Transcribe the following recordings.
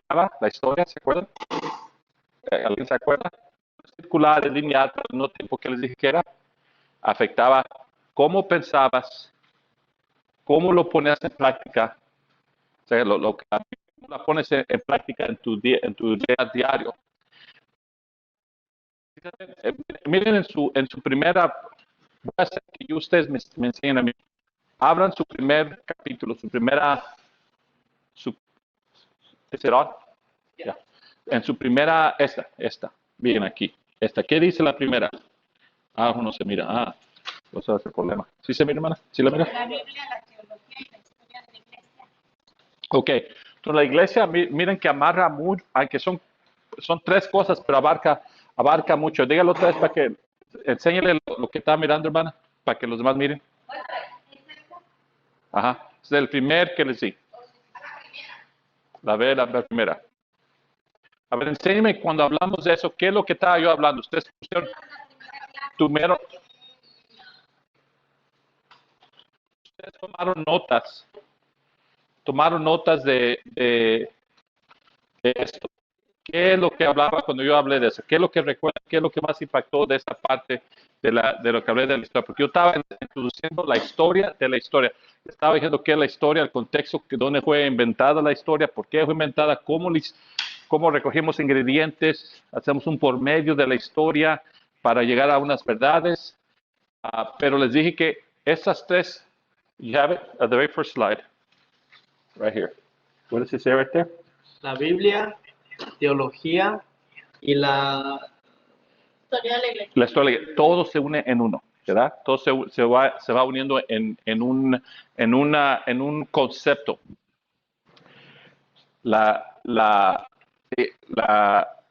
la historia, ¿se acuerdan? ¿Alguien se acuerda? Circular, lineal, pero no tiempo que les dije que era, afectaba cómo pensabas, cómo lo ponías en práctica, o sea, lo que la pones en práctica en tu día diario. Miren en su primera, voy a hacer que ustedes me enseñen a mí. Abran su primer capítulo, ya. En su primera, esta, miren aquí, ¿qué dice la primera? No se mira, no se hace problema. ¿Sí se mira, hermana? ¿Sí la mira? La Biblia, la teología y la historia de la iglesia. Ok, entonces la iglesia, miren que amarra mucho, aunque son tres cosas, pero abarca mucho. Dígalo otra vez para que enséñele lo que está mirando, hermana, para que los demás miren. Ajá, es el primer que les di. La primera. A ver, enséñeme cuando hablamos de eso, ¿qué es lo que estaba yo hablando? Ustedes pusieron primero. Ustedes tomaron notas de esto. ¿Qué es lo que hablaba cuando yo hablé de eso? ¿Qué es lo que recuerda? ¿Qué es lo que más impactó de esta parte de lo que hablé de la historia? Porque yo estaba introduciendo la historia de la historia. Estaba diciendo qué es la historia, el contexto, dónde fue inventada la historia, por qué fue inventada, cómo recogimos ingredientes, hacemos un por medio de la historia para llegar a unas verdades. Pero les dije que esas tres, you have it at the very first slide, right here. What does it say right there? La Biblia, teología y la Historia de la iglesia. La historia, todo se une en uno, ¿verdad? Todo se va uniendo en un concepto. La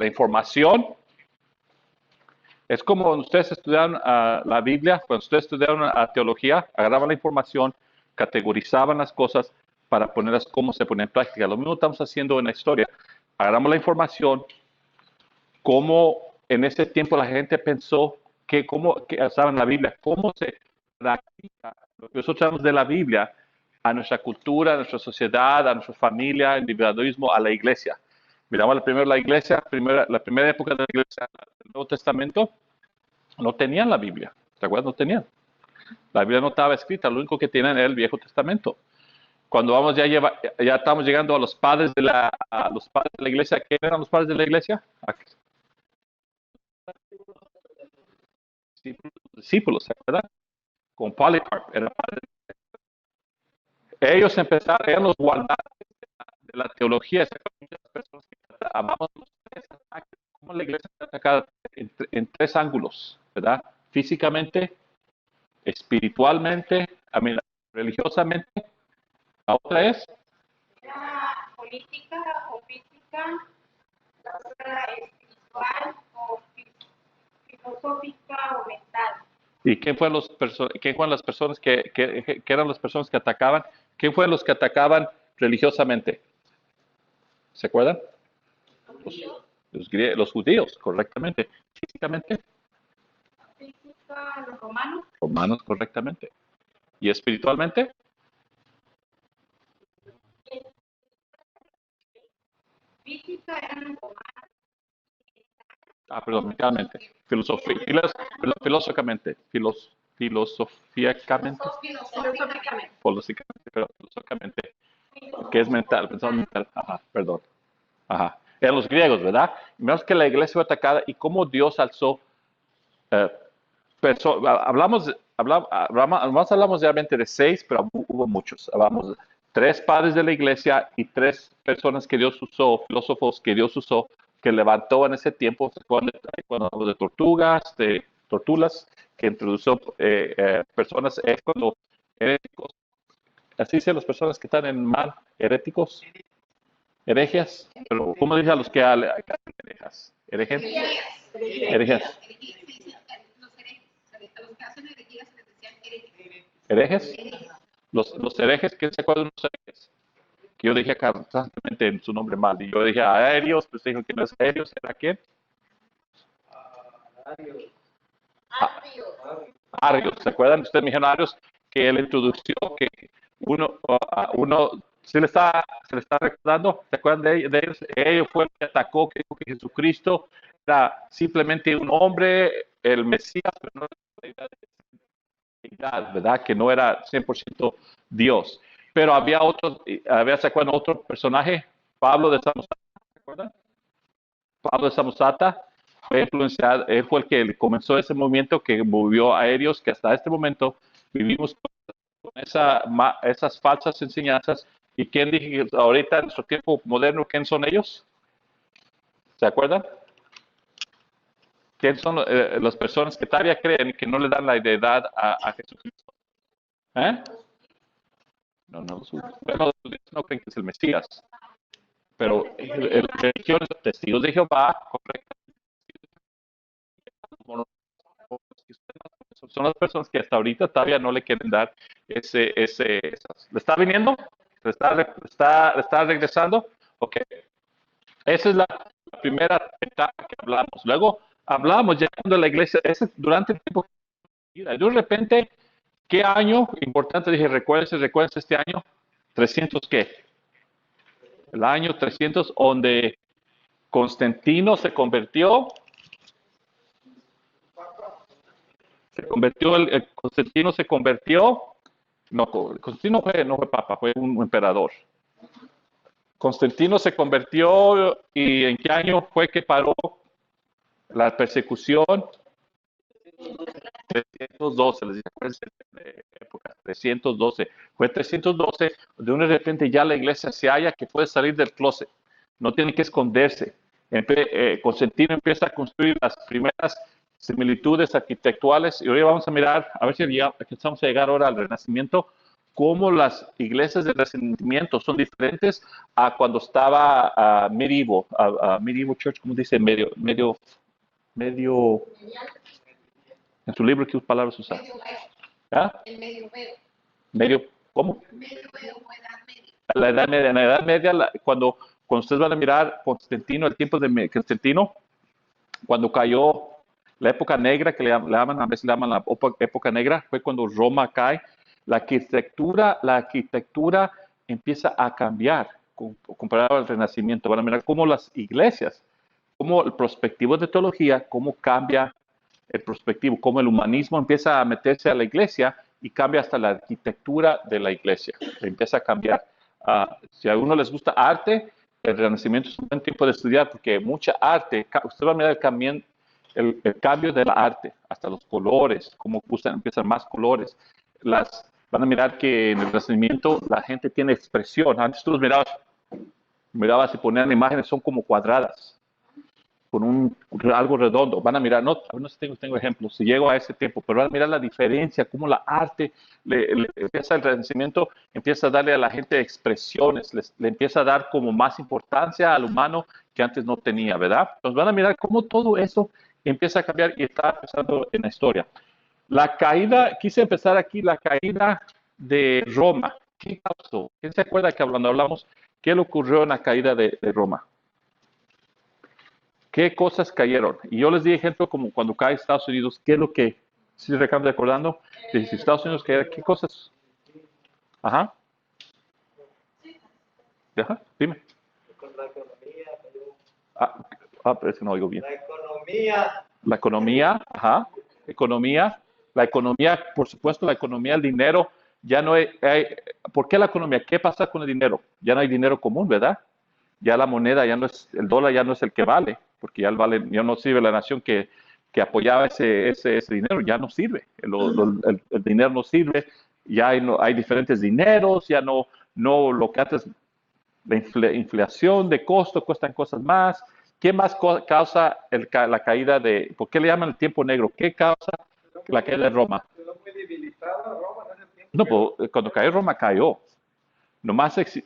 información es como cuando ustedes estudiaron la Biblia, cuando ustedes estudiaron teología, agarraban la información, categorizaban las cosas para ponerlas cómo se pone en práctica. Lo mismo estamos haciendo en la historia. Agarramos la información, cómo en ese tiempo la gente pensó que saben la Biblia, cómo se practica lo que nosotros sabemos de la Biblia a nuestra cultura, a nuestra sociedad, a nuestra familia, al individualismo, a la iglesia. Miramos la iglesia, la primera época de la iglesia, el Nuevo Testamento, no tenían la Biblia, ¿te acuerdas? No tenían. La Biblia no estaba escrita, lo único que tenían era el Viejo Testamento. Cuando ya estamos llegando a los padres de la iglesia, ¿quién eran los padres de la iglesia? Discípulos, ¿verdad? Con Polycarp, era padre. Ellos empezaron, eran los guardados de la teología, muchas personas que amamos los tres ataques, como la iglesia está atacada en tres ángulos, ¿verdad? Físicamente, espiritualmente, religiosamente. La otra es política o física, la otra espiritual o filosófica o mental. ¿Y quién fueron las personas que eran las personas que atacaban? ¿Quién fueron los que atacaban religiosamente? ¿Se acuerdan? Los judíos, correctamente. Físicamente. Física, los romanos. Romanos, correctamente. ¿Y espiritualmente? Física eran los romanos. Perdón, mentalmente. Filosóficamente. Que es mental, pensamos mental. Perdón. Eran los griegos, ¿verdad? Vemos que la iglesia fue atacada y cómo Dios alzó. Hablamos realmente de 6, pero hubo muchos. Hablamos de 3 padres de la iglesia y 3 personas que Dios usó, filósofos que Dios usó, que levantó en ese tiempo, cuando hablamos de tortulas, que introdujo personas, cuando heréticos, así dicen las personas que están en mal, heréticos, herejes, pero ¿cómo dicen a los que herejas? ¿Herejes? ¿Herejes? ¿Herejes? Los herejes, ¿quién se acuerda de los herejes? Que yo dije constantemente en su nombre mal. Y yo dije aéreos, pues dijo que no es aéreos, ¿era quién? Arios. ¿Se acuerdan? Ustedes me dijeron Arios, que él introdujo que uno se le está recordando? ¿Se acuerdan de ellos? Ellos fue el que atacó, que dijo que Jesucristo era simplemente un hombre, el Mesías, pero no era de deidad, ¿verdad? Que no era 100% Dios. Pero había otros, ¿se acuerdan otro personaje? Pablo de Samosata, ¿se acuerdan? Pablo de Samosata fue influenciado, él fue el que comenzó ese movimiento que movió a ellos, que hasta este momento vivimos con esas falsas enseñanzas. ¿Y quién dije que ahorita en nuestro tiempo moderno, quién son ellos? ¿Se acuerdan? ¿Quién son las personas que todavía creen y que no le dan la deidad a Jesucristo? ¿Eh? No, bueno, no creen que es el Mesías, pero religiones, testigos de Jehová, correcto. Son las personas que hasta ahorita todavía no le quieren dar ¿le está viniendo? ¿Le está regresando? Ok. Esa es la primera etapa que hablamos. Luego hablamos llegando a la iglesia, durante el tiempo. Y de repente, ¿qué año? Importante, dije, recuérdense este año. 300, ¿qué? El año 300, donde Constantino se convirtió, Constantino se convirtió, no, Constantino no fue papa, fue un emperador. Constantino se convirtió, ¿y en qué año fue que paró la persecución? 312, les dice, de época, 312. Fue 312, de una repente ya la iglesia se halla que puede salir del closet, no tiene que esconderse. Constantino empieza a construir las primeras similitudes arquitectuales y hoy vamos a mirar, a ver si empezamos a llegar ahora al Renacimiento, cómo las iglesias del Renacimiento son diferentes a cuando estaba medieval church, como dice, medio, en tu libro, ¿qué palabras usas? ¿Ah? El medio. Medio, ¿cómo? Medio edad media. La edad media. En la edad media, cuando ustedes van a mirar Constantino, el tiempo de Constantino, cuando cayó la época negra, que a veces le llaman la época negra, fue cuando Roma cae. La arquitectura empieza a cambiar comparado al Renacimiento. Van a mirar cómo las iglesias, cómo el prospectivo de teología, cómo cambia el prospectivo, cómo el humanismo empieza a meterse a la iglesia y cambia hasta la arquitectura de la iglesia. Empieza a cambiar. Si a uno les gusta arte, el Renacimiento es un buen tiempo de estudiar porque mucha arte, usted va a mirar el cambio de la arte, hasta los colores, cómo empiezan más colores. Van a mirar que en el Renacimiento la gente tiene expresión. Antes tú los mirabas y ponían imágenes, son como cuadradas con algo redondo. Van a mirar, no sé si tengo ejemplos, si llego a ese tiempo, pero van a mirar la diferencia, cómo la arte, empieza el Renacimiento, empieza a darle a la gente expresiones, le empieza a dar como más importancia al humano que antes no tenía, ¿verdad? Entonces van a mirar cómo todo eso empieza a cambiar y está empezando en la historia. La caída, quise empezar aquí, la caída de Roma. ¿Qué causó? ¿Quién se acuerda que cuando hablamos, qué le ocurrió en la caída de Roma? ¿Qué cosas cayeron? Y yo les di ejemplo como cuando cae Estados Unidos, ¿qué es lo que, si se acaban recordando? Si Estados Unidos cae, ¿qué cosas? Ajá. Ajá, dime. La economía. Pero eso no oigo bien. La economía. La economía, ajá. La economía, por supuesto, la economía, el dinero, ya no hay. ¿Por qué la economía? ¿Qué pasa con el dinero? Ya no hay dinero común, ¿verdad? Ya la moneda, el dólar ya no es el que vale, porque ya no sirve la nación que apoyaba ese dinero, ya no sirve. El dinero no sirve, ya hay diferentes dineros, ya no lo que antes, la inflación de costo, cuestan cosas más. ¿Qué más causa la caída ¿por qué le llaman el tiempo negro? ¿Qué causa la caída de Roma? No, pues, cuando cayó Roma, cayó. Nomás el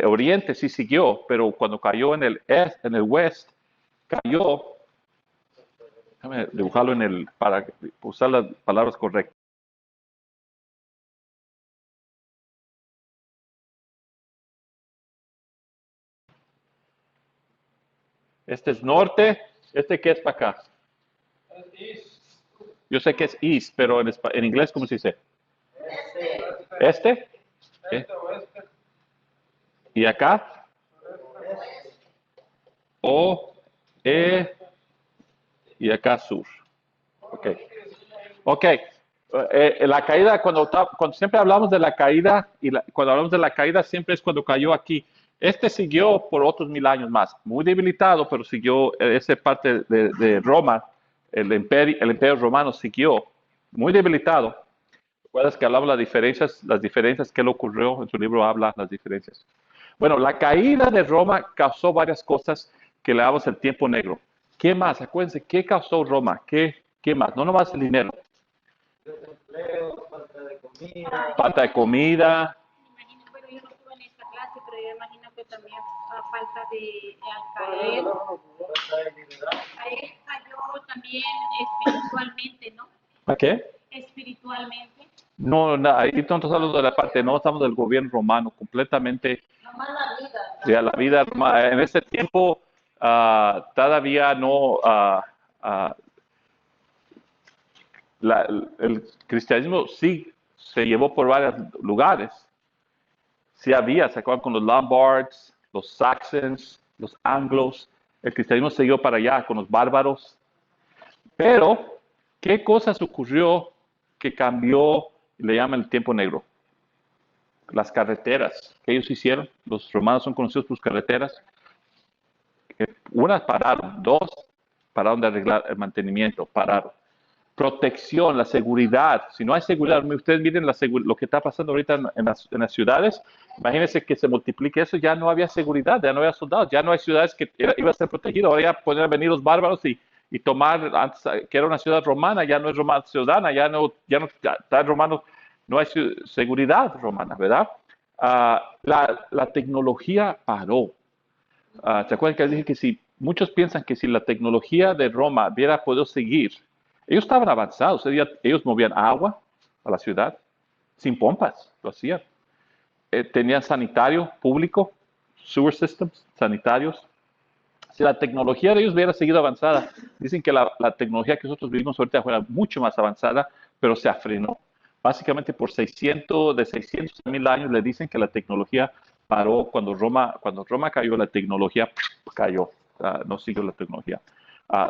oriente sí siguió, pero cuando cayó en el west, cayó, déjame dibujarlo para usar las palabras correctas. Este es norte, ¿qué es para acá? Yo sé que es east, pero en inglés, ¿cómo se dice? Este. ¿Eh? Y acá. O, E, y acá sur. Ok. Ok. La caída, cuando siempre hablamos de la caída, cuando hablamos de la caída, siempre es cuando cayó aquí. Este siguió por otros 1000 años más, muy debilitado, pero siguió esa parte de Roma, el imperio romano siguió muy debilitado. ¿Recuerdas que hablaba las diferencias que le ocurrió? En su libro habla las diferencias. Bueno, la caída de Roma causó varias cosas que le damos el tiempo negro. ¿Qué más? Acuérdense, ¿qué causó Roma? ¿Qué más? No nomás el dinero. Desempleo, falta de comida. Falta de comida. Me imagino, bueno, yo no estuve en esta clase, pero yo imagino que también falta de alcaer. Ahí cayó también espiritualmente, ¿no? ¿A qué? Espiritualmente. No, ahí no estamos hablando de la parte, no estamos del gobierno romano, completamente. Nomás la vida. Ya la vida en ese tiempo todavía no. El cristianismo sí se llevó por varios lugares. Sí había, se acuerdan con los Lombards, los Saxons, los Anglos. El cristianismo siguió para allá con los bárbaros. Pero, ¿qué cosas ocurrió que cambió, le llaman el tiempo negro? Las carreteras que ellos hicieron. Los romanos son conocidos por sus carreteras. Unas pararon, dos pararon de arreglar el mantenimiento, pararon. Protección, la seguridad. Si no hay seguridad, ustedes miren lo que está pasando ahorita en las ciudades. Imagínense que se multiplique eso, ya no había seguridad, ya no había soldados, ya no hay ciudades que iba a ser protegido. Ahora ya podrían venir los bárbaros y tomar, antes que era una ciudad romana, ya no es romana ciudadana, ya no está romano, no hay seguridad romana, ¿verdad? La tecnología paró. ¿Se acuerdan que les dije que si muchos piensan que si la tecnología de Roma hubiera podido seguir, ellos estaban avanzados, ellos movían agua a la ciudad sin pompas, lo hacían. Tenían sanitario público, sewer systems, sanitarios. Si la tecnología de ellos hubiera seguido avanzada, dicen que la tecnología que nosotros vivimos ahorita fuera mucho más avanzada, pero se afrenó. Básicamente por 600 a 1000 años le dicen que la tecnología paró cuando Roma cayó, la tecnología cayó, no siguió la tecnología.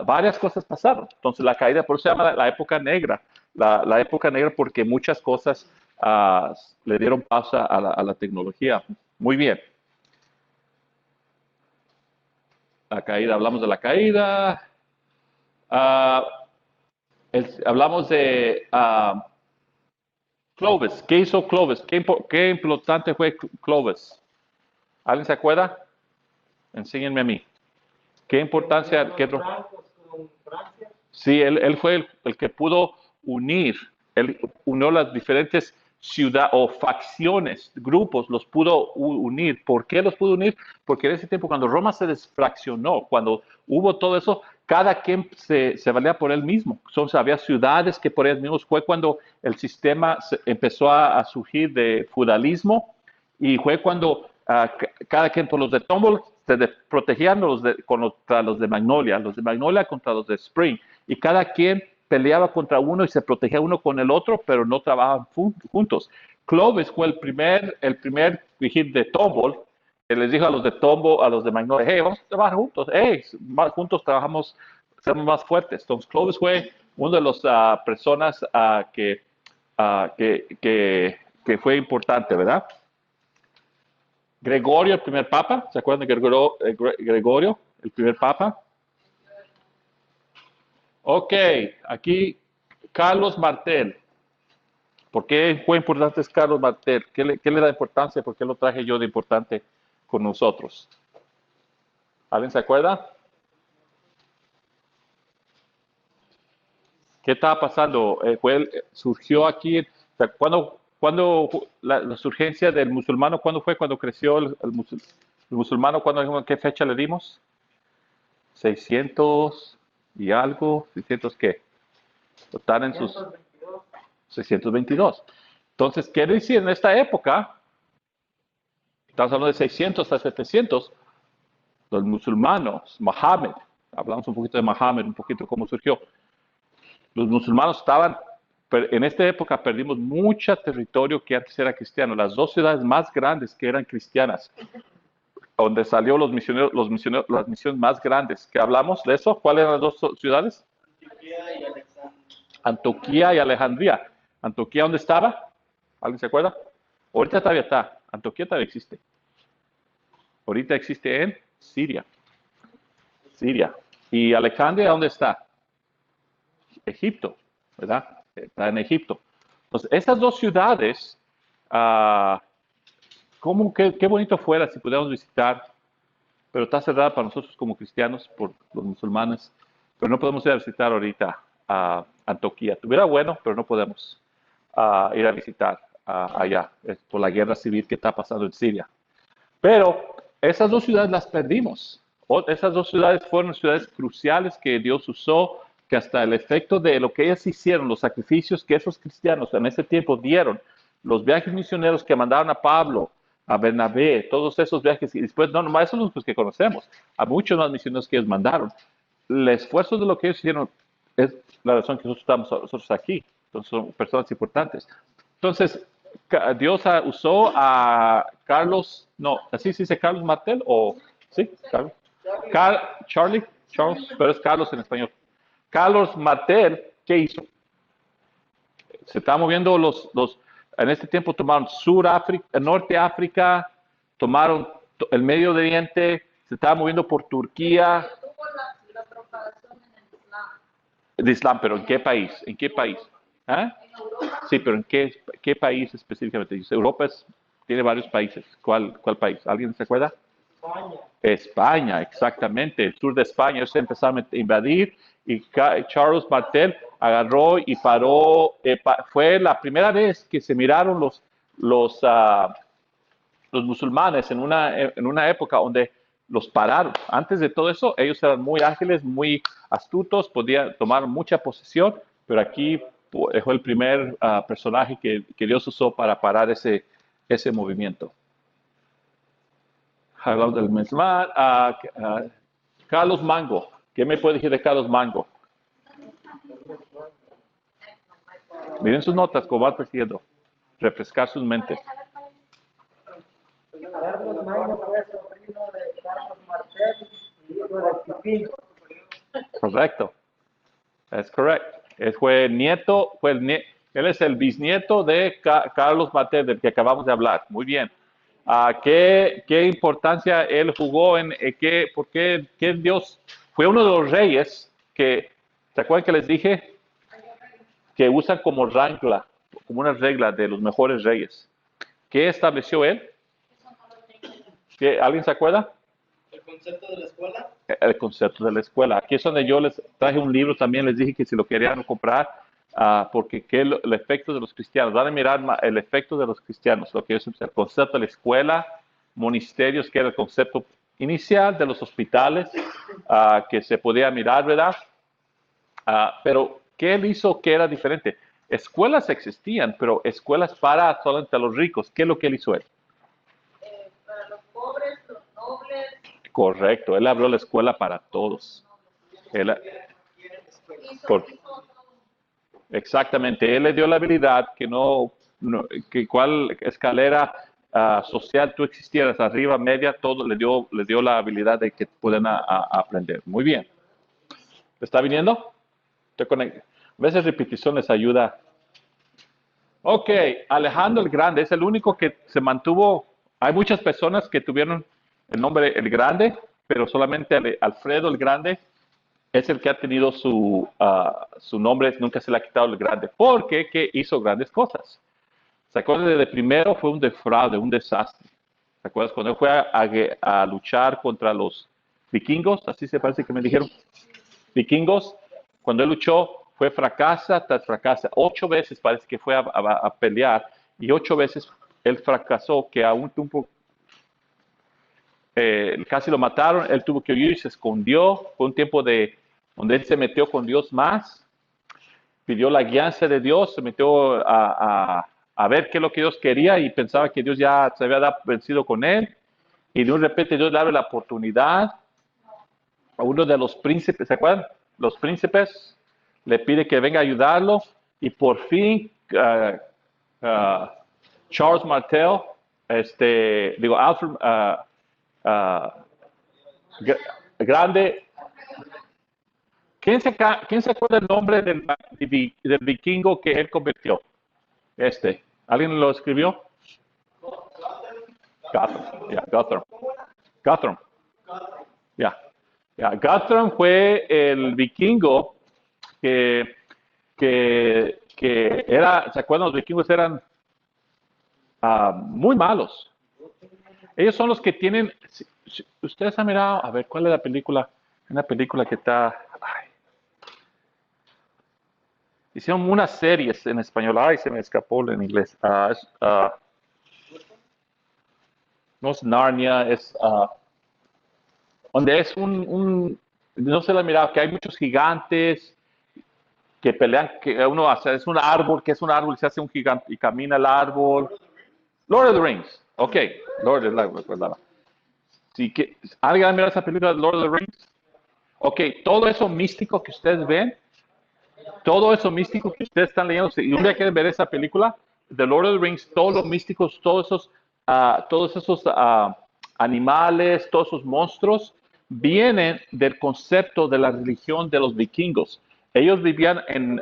Varias cosas pasaron. Entonces la caída, por eso se llama la época negra. La época negra porque muchas cosas le dieron pausa a la tecnología. Muy bien. La caída, hablamos de la caída. Hablamos de Clovis. ¿Qué hizo Clovis? ¿Qué importante fue Clovis? ¿Alguien se acuerda? Enséñenme a mí. ¿Qué importancia? Sí, él fue el que pudo él unió las diferentes ciudades o facciones, grupos, los pudo unir. ¿Por qué los pudo unir? Porque en ese tiempo, cuando Roma se desfraccionó, cuando hubo todo eso, cada quien se valía por él mismo. Entonces, había ciudades que por ellos mismos. Fue cuando el sistema empezó a surgir de feudalismo y fue cuando cada quien, por los de Tomball, se protegían contra los de Magnolia contra los de Spring, y cada quien peleaba contra uno y se protegía uno con el otro, pero no trabajaban juntos. Clovis fue el primer vigil de Tomball, que les dijo a los de Tomball, a los de Magnolia, hey, vamos a trabajar juntos, hey, juntos trabajamos, somos más fuertes. Entonces Clovis fue una de las personas que fue importante, ¿verdad? Gregorio, el primer papa, ¿se acuerdan de Gregorio, el primer papa? Ok, aquí Carlos Martel. ¿Por qué fue importante Carlos Martel? ¿Qué le da importancia? ¿Por qué lo traje yo de importante con nosotros? ¿Alguien se acuerda? ¿Qué estaba pasando? Surgió aquí, ¿cuándo la surgencia del musulmano, cuándo fue? ¿Cuándo creció el musulmano? ¿Qué fecha le dimos? 600 y algo, 600 qué? Están en sus 622. Entonces, quiere decir, en esta época, estamos hablando de 600 a 700, los musulmanos, hablamos un poquito de Mohammed, un poquito cómo surgió. Los musulmanos estaban en esta época perdimos mucho territorio que antes era cristiano. Las dos ciudades más grandes que eran cristianas, donde salió las misiones más grandes. ¿Qué hablamos de eso? ¿Cuáles eran las dos ciudades? Antioquía y Alexandria. Antioquía y Alejandría. ¿Antioquía dónde estaba? ¿Alguien se acuerda? Ahorita todavía está. Antioquía todavía existe. Ahorita existe en Siria. Siria. ¿Y Alejandría dónde está? Egipto, ¿verdad? Está en Egipto. Entonces, esas dos ciudades, qué bonito fuera si pudiéramos visitar, pero está cerrada para nosotros como cristianos por los musulmanes, pero no podemos ir a visitar ahorita a Antioquía. Tuviera bueno, pero no podemos ir a visitar allá, por la guerra civil que está pasando en Siria. Pero esas dos ciudades las perdimos. Esas dos ciudades fueron ciudades cruciales que Dios usó, que hasta el efecto de lo que ellas hicieron, los sacrificios que esos cristianos en ese tiempo dieron, los viajes misioneros que mandaron a Pablo, a Bernabé, todos esos viajes, y después, no nomás esos los que conocemos, a muchos más misioneros que ellos mandaron. El esfuerzo de lo que ellos hicieron es la razón que nosotros estamos nosotros aquí. Entonces son personas importantes. Entonces, Dios usó a Carlos, no, así se dice Carlos Martel, o sí, Carlos. Charles, pero es Carlos en español. Carlos Martel, ¿qué hizo? Se está moviendo en este tiempo tomaron Norte África, tomaron el Medio Oriente, se estaba moviendo por Turquía. Tuvo la propagación en el Islam. De Islam, pero ¿en qué país? ¿En qué país? ¿Ah? En Europa. Sí, pero ¿en qué país específicamente? Europa tiene varios países. ¿Cuál país? ¿Alguien se acuerda? España. España, exactamente. El sur de España. Ellos empezaron a invadir y Charles Martel agarró y paró. Fue la primera vez que se miraron los musulmanes en una época donde los pararon. Antes de todo eso, ellos eran muy ágiles, muy astutos, podían tomar mucha posesión, pero aquí fue el primer personaje que Dios usó para parar ese movimiento. Hablamos del musulmán. Carlos Mango. ¿Qué me puede decir de Carlos Mango? Miren sus notas, como van persiguiendo. Refrescar sus mentes. Carlos Magno fue sobrino de Carlos Martel y hijo de Pipino. Correcto. Es correcto. Él es el bisnieto de Carlos Martel, del que acabamos de hablar. Muy bien. ¿Qué importancia él jugó por qué Dios fue uno de los reyes que, ¿se acuerdan que les dije? Que usan como regla, como una regla de los mejores reyes. ¿Qué estableció él? ¿Alguien se acuerda? ¿El concepto de la escuela? El concepto de la escuela. Aquí es donde yo les traje un libro también, les dije que si lo querían comprar, porque el efecto de los cristianos, van a mirar el efecto de los cristianos, lo que es el concepto de la escuela, monasterios, que era el concepto inicial de los hospitales, que se podía mirar, ¿verdad? Pero, ¿qué él hizo que era diferente? Escuelas existían, pero escuelas para solamente los ricos. ¿Qué es lo que él hizo él? Para los pobres, los nobles. Correcto, él abrió la escuela para todos. Exactamente, él le dio la habilidad que cuál escalera social tú existieras, arriba, media, todo le dio la habilidad de que puedan aprender. Muy bien. ¿Está viniendo? A veces repetición les ayuda. Ok, Alejandro el Grande es el único que se mantuvo. Hay muchas personas que tuvieron el nombre el Grande, pero solamente Alfredo el Grande es el que ha tenido su nombre, nunca se le ha quitado el Grande, porque que hizo grandes cosas. ¿Se acuerdan de primero? Fue un defraude, un desastre. ¿Se acuerdan cuando él fue a luchar contra los vikingos? Así se parece que me dijeron. Vikingos, cuando él luchó, fue fracasa tras fracasa. 8 veces parece que fue a pelear y 8 veces él fracasó, que a un tiempo casi lo mataron. Él tuvo que huir y se escondió. Fue un tiempo donde él se metió con Dios más, pidió la guianza de Dios, se metió a ver qué es lo que Dios quería y pensaba que Dios ya se había vencido con él. Y de un repente Dios le abre la oportunidad a uno de los príncipes, ¿se acuerdan? Los príncipes le pide que venga a ayudarlo y por fin Charles Martel, Alfred Grande. ¿Quién se acuerda el nombre del vikingo que él convirtió? ¿Alguien lo escribió? Guthrum. Guthrum fue el vikingo que era, ¿se acuerdan? Los vikingos eran muy malos. Ellos son los que tienen, ustedes han mirado, a ver, ¿cuál es la película? Una película que está, hicieron unas series en español, se me escapó en inglés. No es Narnia, es donde es no se la ha mirado, que hay muchos gigantes que pelean, que uno hace, es un árbol, y se hace un gigante y camina el árbol. Lord of the Rings, ok, Lord of the Rings, sí, ¿alguien ha mirado esa película de Lord of the Rings? Ok, todo eso místico que ustedes ven, todo eso místico que ustedes están leyendo, si un día quieren ver esa película, The Lord of the Rings, todos los místicos, todos esos animales, todos esos monstruos, vienen del concepto de la religión de los vikingos. Ellos vivían en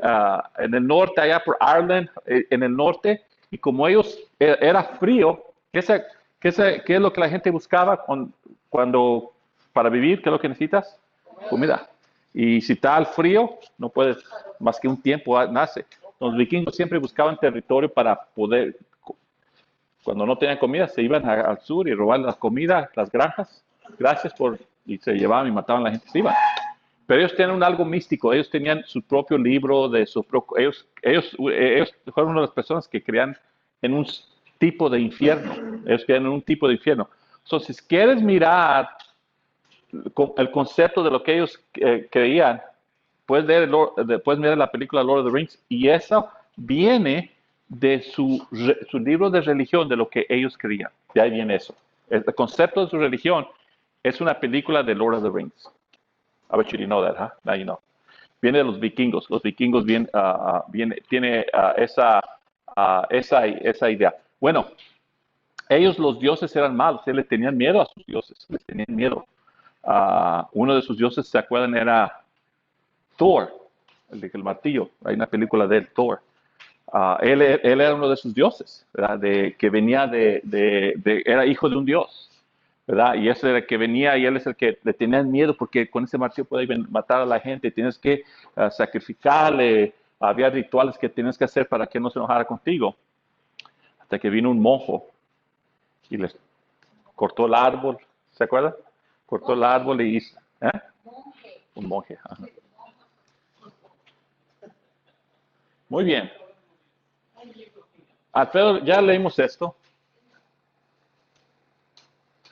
el norte, allá por Ireland, en el norte, y como ellos era frío, ¿qué es lo que la gente buscaba para vivir? ¿Qué es lo que necesitas? Comida. Y si está al frío, no puedes más que un tiempo nace. Los vikingos siempre buscaban territorio para poder, cuando no tenían comida, se iban al sur y robaban la comida, las granjas. Y se llevaban y mataban a la gente, se iban. Pero ellos tenían algo místico, ellos tenían su propio libro, ellos fueron una de las personas que creían en un tipo de infierno. Ellos creían en un tipo de infierno. Entonces, si quieres mirar el concepto de lo que ellos creían, puedes mirar la película Lord of the Rings, y eso viene de su libro de religión, de lo que ellos creían. De ahí viene eso. El concepto de su religión es una película de Lord of the Rings. I bet you didn't know that, huh? Now you know. Viene de los vikingos. Los vikingos tiene esa idea. Bueno, ellos, los dioses, eran malos. Ellos le tenían miedo a sus dioses. Les tenían miedo. Uno de sus dioses, ¿se acuerdan? Era Thor, el martillo. Hay una película de él, Thor. Él era uno de sus dioses, ¿verdad? Que venía era hijo de un dios, ¿verdad? Y ese era el que venía, y él es el que le tenían miedo, porque con ese martillo puede matar a la gente, tienes que sacrificarle, había rituales que tienes que hacer para que no se enojara contigo. Hasta que vino un monje y les cortó el árbol, ¿se acuerdan? Cortó el árbol y hizo, un monje. Ajá. Muy bien. Alfredo, ya leímos esto.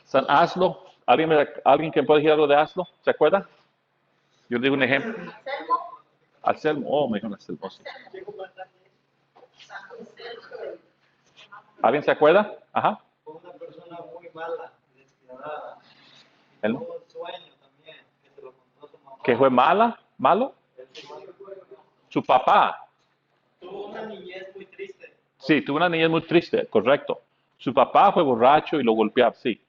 San Aslo. ¿Alguien que puede decir algo de Aslo? ¿Se acuerda? Yo digo un ejemplo. Anselmo. Oh, me dijo Anselmo. ¿Alguien se acuerda? Ajá. Fue una persona muy mala, despiadada. ¿El? Tuvo un sueño también, que se lo contó su mamá. ¿Que fue malo? Su papá. Tuvo una niñez muy triste. Sí, tuvo una niñez muy triste, correcto. Su papá fue borracho y lo golpeaba, sí.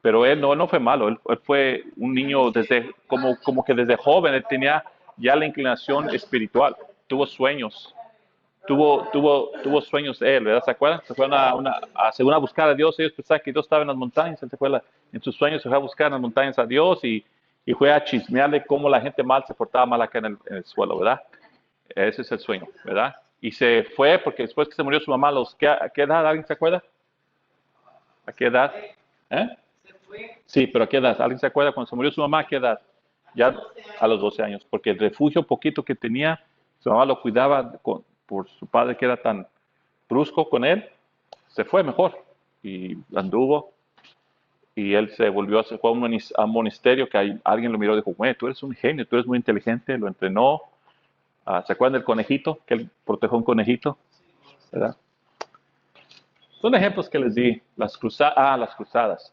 Pero él no fue malo, él fue un niño como que desde joven, él tenía ya la inclinación espiritual, tuvo sueños, tuvo sueños él, ¿verdad? ¿Se acuerdan? Se fue según a buscar a Dios, ellos pensaban que Dios estaba en las montañas, él en sus sueños se fue a buscar en las montañas a Dios y fue a chismearle cómo la gente mal se portaba mal acá en el suelo, ¿verdad? Ese es el sueño, ¿verdad? Y se fue porque después que se murió su mamá, ¿a qué edad? ¿Alguien se acuerda? ¿A qué edad? Sí, pero ¿a qué edad? ¿Alguien se acuerda cuando se murió su mamá? ¿A qué edad? Ya a los 12 años, porque el refugio poquito que tenía, su mamá lo cuidaba por su padre que era tan brusco con él, se fue mejor y anduvo y él se fue a un monasterio que alguien lo miró y dijo, güey, tú eres un genio, tú eres muy inteligente, lo entrenó. ¿Se acuerdan del conejito? Que él protegió un conejito, ¿verdad? Son ejemplos que les di, las cruzadas.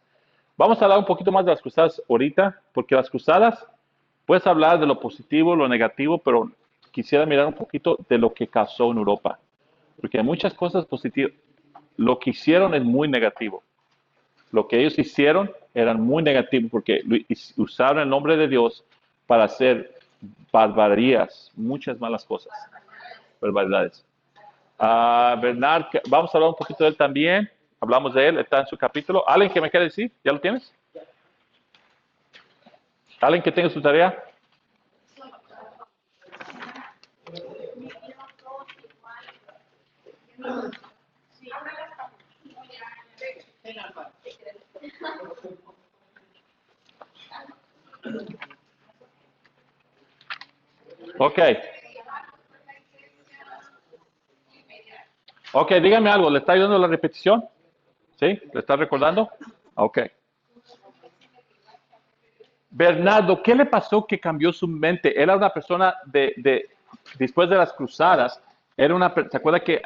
Vamos a hablar un poquito más de las cruzadas ahorita, porque las cruzadas, puedes hablar de lo positivo, lo negativo, pero quisiera mirar un poquito de lo que causó en Europa, porque hay muchas cosas positivas. Lo que hicieron es muy negativo. Lo que ellos hicieron eran muy negativos porque usaron el nombre de Dios para hacer barbaridades, muchas malas cosas, barbaridades. Bernard, vamos a hablar un poquito de él también. Hablamos de él, está en su capítulo. ¿Alguien que me quiere decir? ¿Ya lo tienes? ¿Alguien que tenga su tarea? Ok. Ok, dígame algo. ¿Le está ayudando la repetición? ¿Sí? ¿Le está recordando? Ok. Bernardo, ¿qué le pasó que cambió su mente? Él era una persona después de las cruzadas, era una, ¿se acuerda que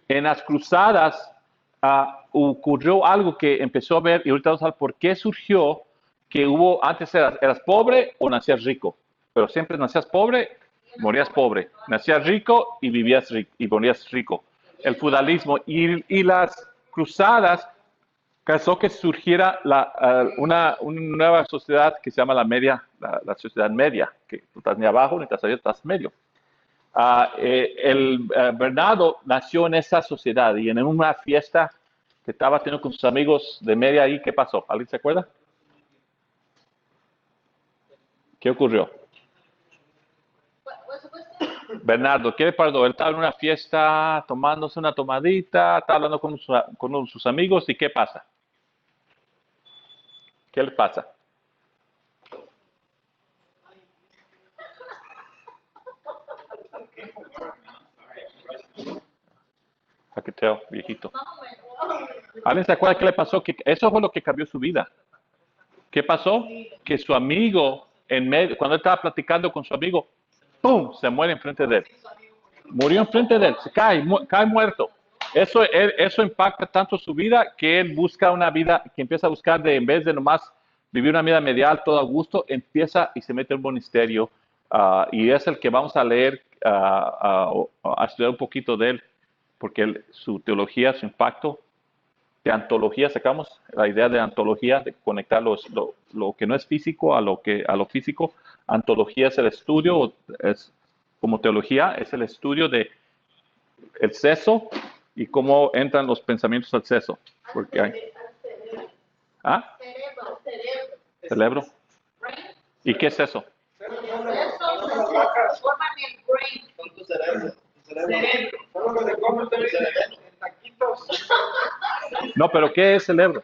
en las cruzadas ocurrió algo que empezó a ver, y ahorita vamos a ver por qué surgió, que hubo, antes eras pobre o nacías rico, pero siempre nacías pobre, morías pobre, nacías rico y vivías rico, y morías rico. El feudalismo y las cruzadas causó que surgiera una nueva sociedad que se llama la sociedad media, que tú estás ni abajo ni estás arriba, estás medio. Bernardo nació en esa sociedad y en una fiesta que estaba teniendo con sus amigos de media ahí, ¿qué pasó? ¿Alguien se acuerda? ¿Qué ocurrió? Bernardo, ¿qué le pasó? Él estaba en una fiesta tomándose una tomadita, estaba hablando con sus amigos y ¿qué pasa? ¿Qué le pasa? Paqueteo, viejito. ¿Alguien se acuerda qué le pasó? Que eso fue lo que cambió su vida. ¿Qué pasó? Que su amigo, cuando él estaba platicando con su amigo, ¡pum! Se muere enfrente de él. Murió enfrente de él, se cae muerto. Eso impacta tanto su vida que él busca una vida, que empieza a buscar en vez de nomás vivir una vida medial, todo a gusto, empieza y se mete en un ministerio. Y es el que vamos a leer, a estudiar un poquito de él, porque su teología, su impacto de antología, sacamos la idea de antología, de conectar lo que no es físico a lo físico. Antología es el estudio, es como teología, es el estudio de el seso y cómo entran los pensamientos al seso. Porque hay, ¿ah? Cerebro. ¿Y qué es eso? No, pero ¿qué es cerebro?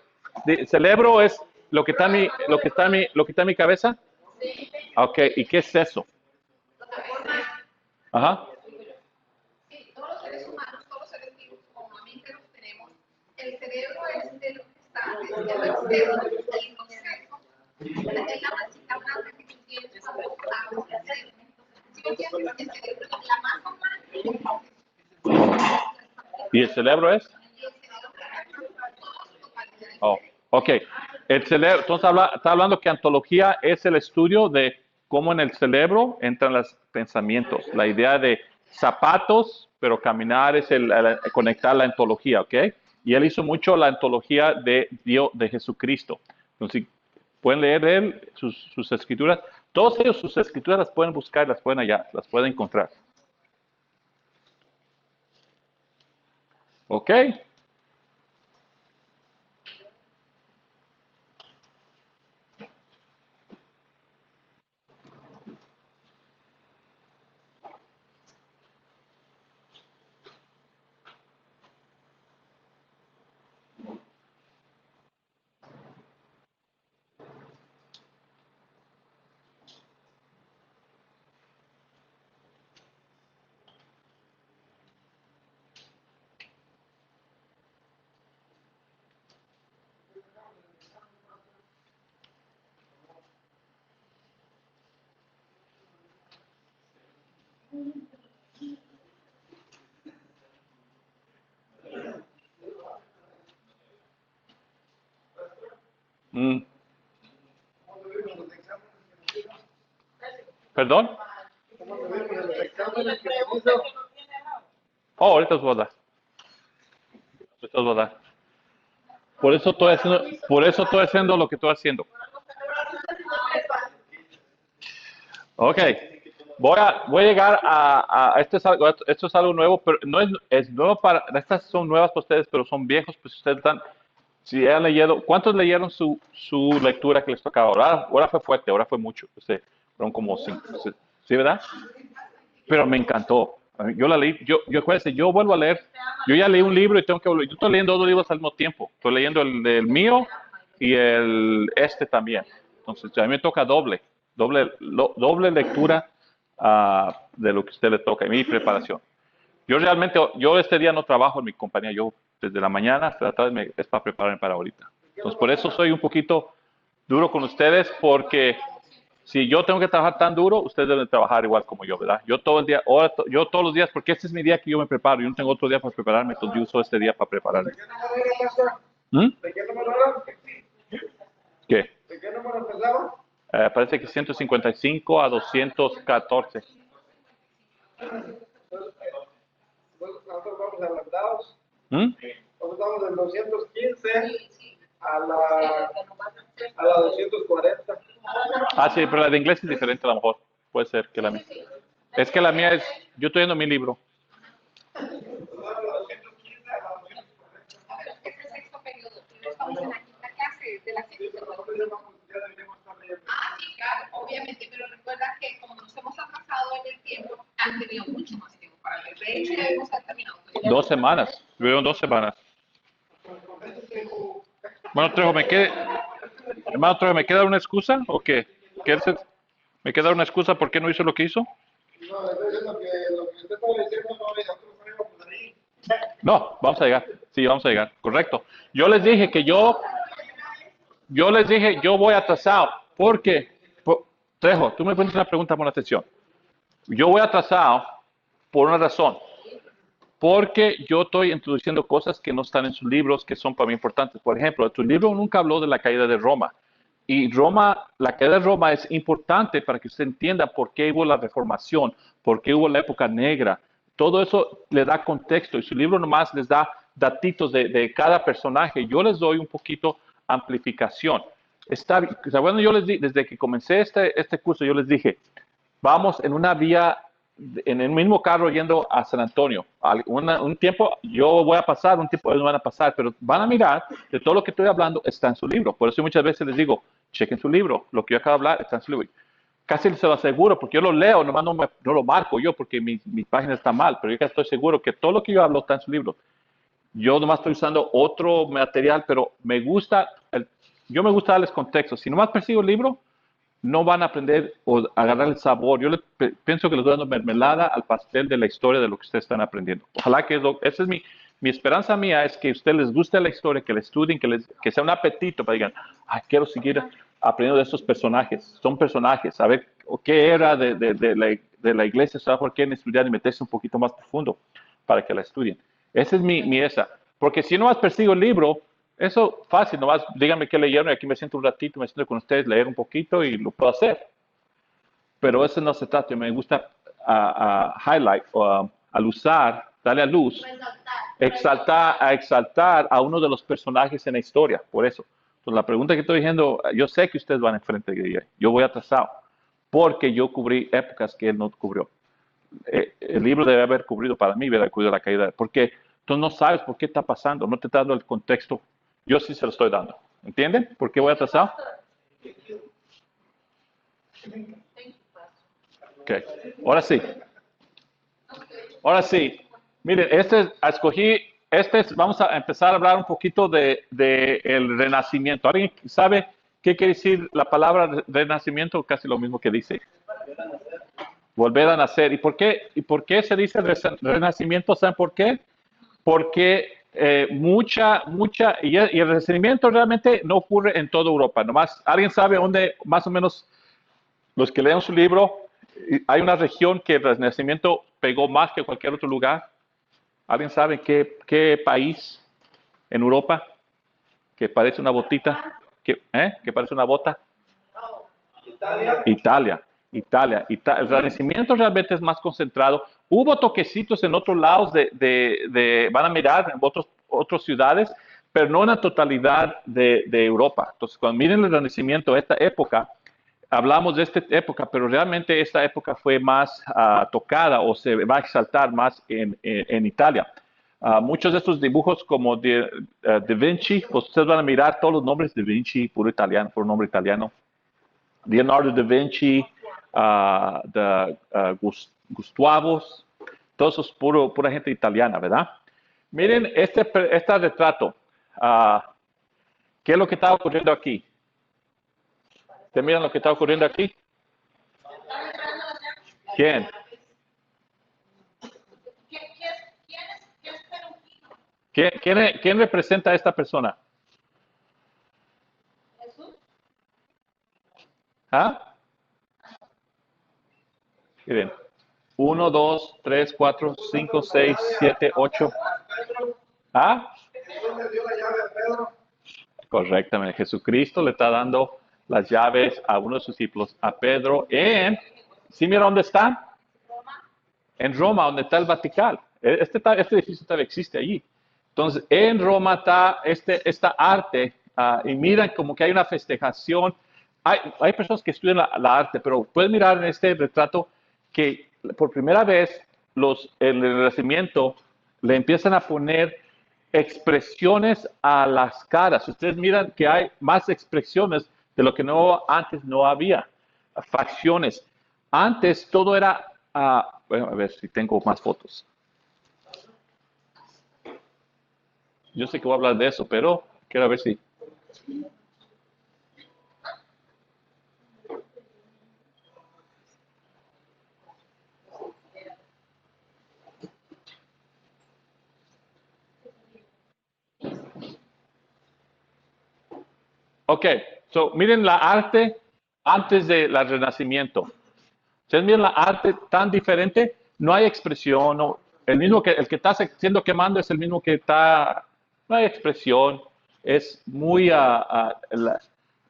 Cerebro es lo que está en mi cabeza. Ok, ¿y qué es eso? Ajá. Sí, todos los seres humanos, todos los seres vivos, como la mente los tenemos, el cerebro es de lo que está desde lo externo y lo externo. Es la masita blanca que tú tienes cuando hablas de hacer. ¿Sí me entiendes? El cerebro es la masa blanca. ¿Y el cerebro es? Oh, ok. El cerebro, entonces está hablando que antología es el estudio de cómo en el cerebro entran los pensamientos. La idea de zapatos, pero caminar es conectar la antología, ¿ok? Y él hizo mucho la antología de Dios, de Jesucristo. Entonces, si pueden leer él, sus escrituras. Todos ellos, sus escrituras las pueden buscar, las pueden hallar, las pueden encontrar. ¿Ok? Mm. ¿Perdón? Oh, ahorita os voy a dar. Ahorita os voy a dar. Por eso estoy haciendo lo que estoy haciendo. Ok. Voy a llegar esto es algo nuevo, pero no es nuevo estas son nuevas para ustedes, pero son viejos, pues ustedes están, si han leído, ¿cuántos leyeron su lectura que les tocaba? Ahora fue fuerte, ahora fue mucho, fueron como 5, ¿sí, verdad? Pero me encantó. Yo la leí, acuérdense, yo vuelvo a leer, yo ya leí un libro y tengo que volver, yo estoy leyendo 2 libros al mismo tiempo, estoy leyendo el del mío y también. Entonces, a mí me toca doble lectura de lo que a usted le toca, y mi preparación. Yo este día no trabajo en mi compañía, yo desde la mañana hasta la tarde es para prepararme para ahorita. Entonces, por eso soy un poquito duro con ustedes, porque si yo tengo que trabajar tan duro, ustedes deben trabajar igual como yo, ¿verdad? Yo todo el día, yo todos los días, porque este es mi día que yo me preparo, yo no tengo otro día para prepararme, entonces yo uso este día para prepararme. ¿De qué número era? ¿Qué? ¿De qué número empezaba? Parece que 155 a 214. Nosotros vamos adelantados. ¿Mm? Nosotros vamos del 215 a la 240. Sí, pero la de inglés es diferente a lo mejor. Puede ser que la mía. Es que la mía es, yo estoy viendo mi libro. Es el sexto periodo. Estamos en la quinta clase de la sexta. Sí, claro, obviamente, pero recuerda que como nos hemos atrasado en el tiempo, han tenido mucho más tiempo para leer. De hecho, ya hemos terminado. 2 semanas. Tuvieron 2 semanas. Hermano Trejo, ¿me queda una excusa o qué? ¿Me queda una excusa por qué no hizo lo que hizo? No, le estoy diciendo que lo que usted estaba diciendo no nosotros ahí. No, vamos a llegar. Sí, vamos a llegar. Correcto. Yo les dije que yo voy atrasado. ¿Por qué? Trejo, tú me pones una pregunta, pon atención. Yo voy atrasado por una razón. Porque yo estoy introduciendo cosas que no están en sus libros, que son para mí importantes. Por ejemplo, tu libro nunca habló de la caída de Roma. Y la caída de Roma es importante para que usted entienda por qué hubo la reformación, por qué hubo la época negra. Todo eso le da contexto y su libro nomás les da datitos de cada personaje. Yo les doy un poquito amplificación. Bueno, yo les di, desde que comencé este curso, yo les dije, vamos en una vía, en el mismo carro yendo a San Antonio. Un tiempo yo voy a pasar, un tiempo ellos van a pasar, pero van a mirar de todo lo que estoy hablando está en su libro. Por eso muchas veces les digo, chequen su libro, lo que yo acabo de hablar está en su libro. Casi se lo aseguro, porque yo lo leo, nomás no lo marco yo, porque mi página está mal, pero yo casi estoy seguro que todo lo que yo hablo está en su libro. Yo nomás estoy usando otro material, pero me gusta darles contexto. Si nomás persigo el libro, no van a aprender o agarrar el sabor. Yo pienso que les estoy dando mermelada al pastel de la historia de lo que ustedes están aprendiendo. Ojalá que esa es mi esperanza mía, es que a ustedes les guste la historia, que la estudien, que sea un apetito para digan, quiero seguir aprendiendo de estos personajes. Son personajes, a ver qué era de la iglesia, ¿sabe por qué estudiar y meterse un poquito más profundo para que la estudien? Esa es esa. Porque si no más persigo el libro, eso fácil, nomás díganme qué leyeron y aquí me siento un ratito, me siento con ustedes, leer un poquito y lo puedo hacer. Pero eso no se trata, me gusta highlight o al usar, darle a luz, exaltar a uno de los personajes en la historia, por eso. Entonces la pregunta que estoy diciendo, yo sé que ustedes van enfrente de ella, yo voy atrasado, porque yo cubrí épocas que él no cubrió. El libro debe haber cubrido para mí, debe cubrido la caída, porque tú no sabes por qué está pasando, no te está dando el contexto. Yo sí se lo estoy dando. ¿Entienden? ¿Por qué voy atrasado? Ok. Ahora sí. Miren, vamos a empezar a hablar un poquito de el renacimiento. ¿Alguien sabe qué quiere decir la palabra renacimiento? Casi lo mismo que dice. Volver a nacer. ¿Y por qué se dice renacimiento? ¿Saben por qué? Porque y el renacimiento realmente no ocurre en toda Europa. Nomás, ¿alguien sabe dónde, más o menos, los que leen su libro, hay una región que el renacimiento pegó más que cualquier otro lugar? ¿Alguien sabe qué país en Europa que parece una botita? ¿Que parece una bota? Italia. El Renacimiento realmente es más concentrado. Hubo toquecitos en otros lados van a mirar en otras ciudades, pero no en la totalidad de Europa. Entonces, cuando miren el Renacimiento, esta época, hablamos de esta época, pero realmente esta época fue más tocada o se va a exaltar más en Italia. Muchos de estos dibujos como de Da Vinci, pues ustedes van a mirar todos los nombres de Da Vinci, puro nombre italiano. Leonardo da Vinci, Gustavus, todos esos pura gente italiana, ¿verdad? Miren este retrato. ¿Qué es lo que está ocurriendo aquí? ¿Ustedes miran lo que está ocurriendo aquí? ¿Quién? ¿Quién representa a esta persona? ¿Ah? Miren. 1, 2, 3, 4, 5, 6, 7, 8. ¿Ah? Correctamente. Jesucristo le está dando las llaves a uno de sus discípulos, a Pedro, ¿sí mira dónde está? En Roma, donde está el Vaticano. Este edificio todavía existe allí. Entonces, en Roma está esta arte, y miran como que hay una festejación. Hay personas que estudian la arte, pero pueden mirar en este retrato que por primera vez el Renacimiento le empiezan a poner expresiones a las caras. Ustedes miran que hay más expresiones de lo que antes no había. Facciones. Antes todo era, bueno, a ver si tengo más fotos. Yo sé que voy a hablar de eso, pero quiero ver si... Ok, miren la arte antes del Renacimiento. Ustedes miren la arte tan diferente, no hay expresión, no, el que está siendo quemando es el mismo que está, no hay expresión, es muy,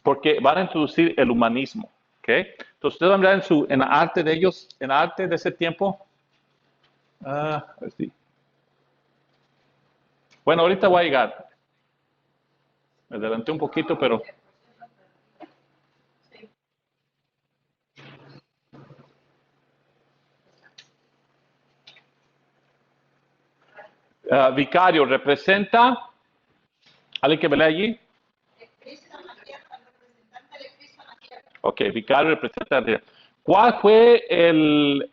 porque van a introducir el humanismo, ¿ok? Entonces ustedes van a ver en la arte de ellos, en la arte de ese tiempo, a ver si. Bueno, ahorita voy a llegar. Me adelanté un poquito, pero... Vicario representa, ¿alguien que me lea allí? Ok, vicario representa. ¿Cuál fue el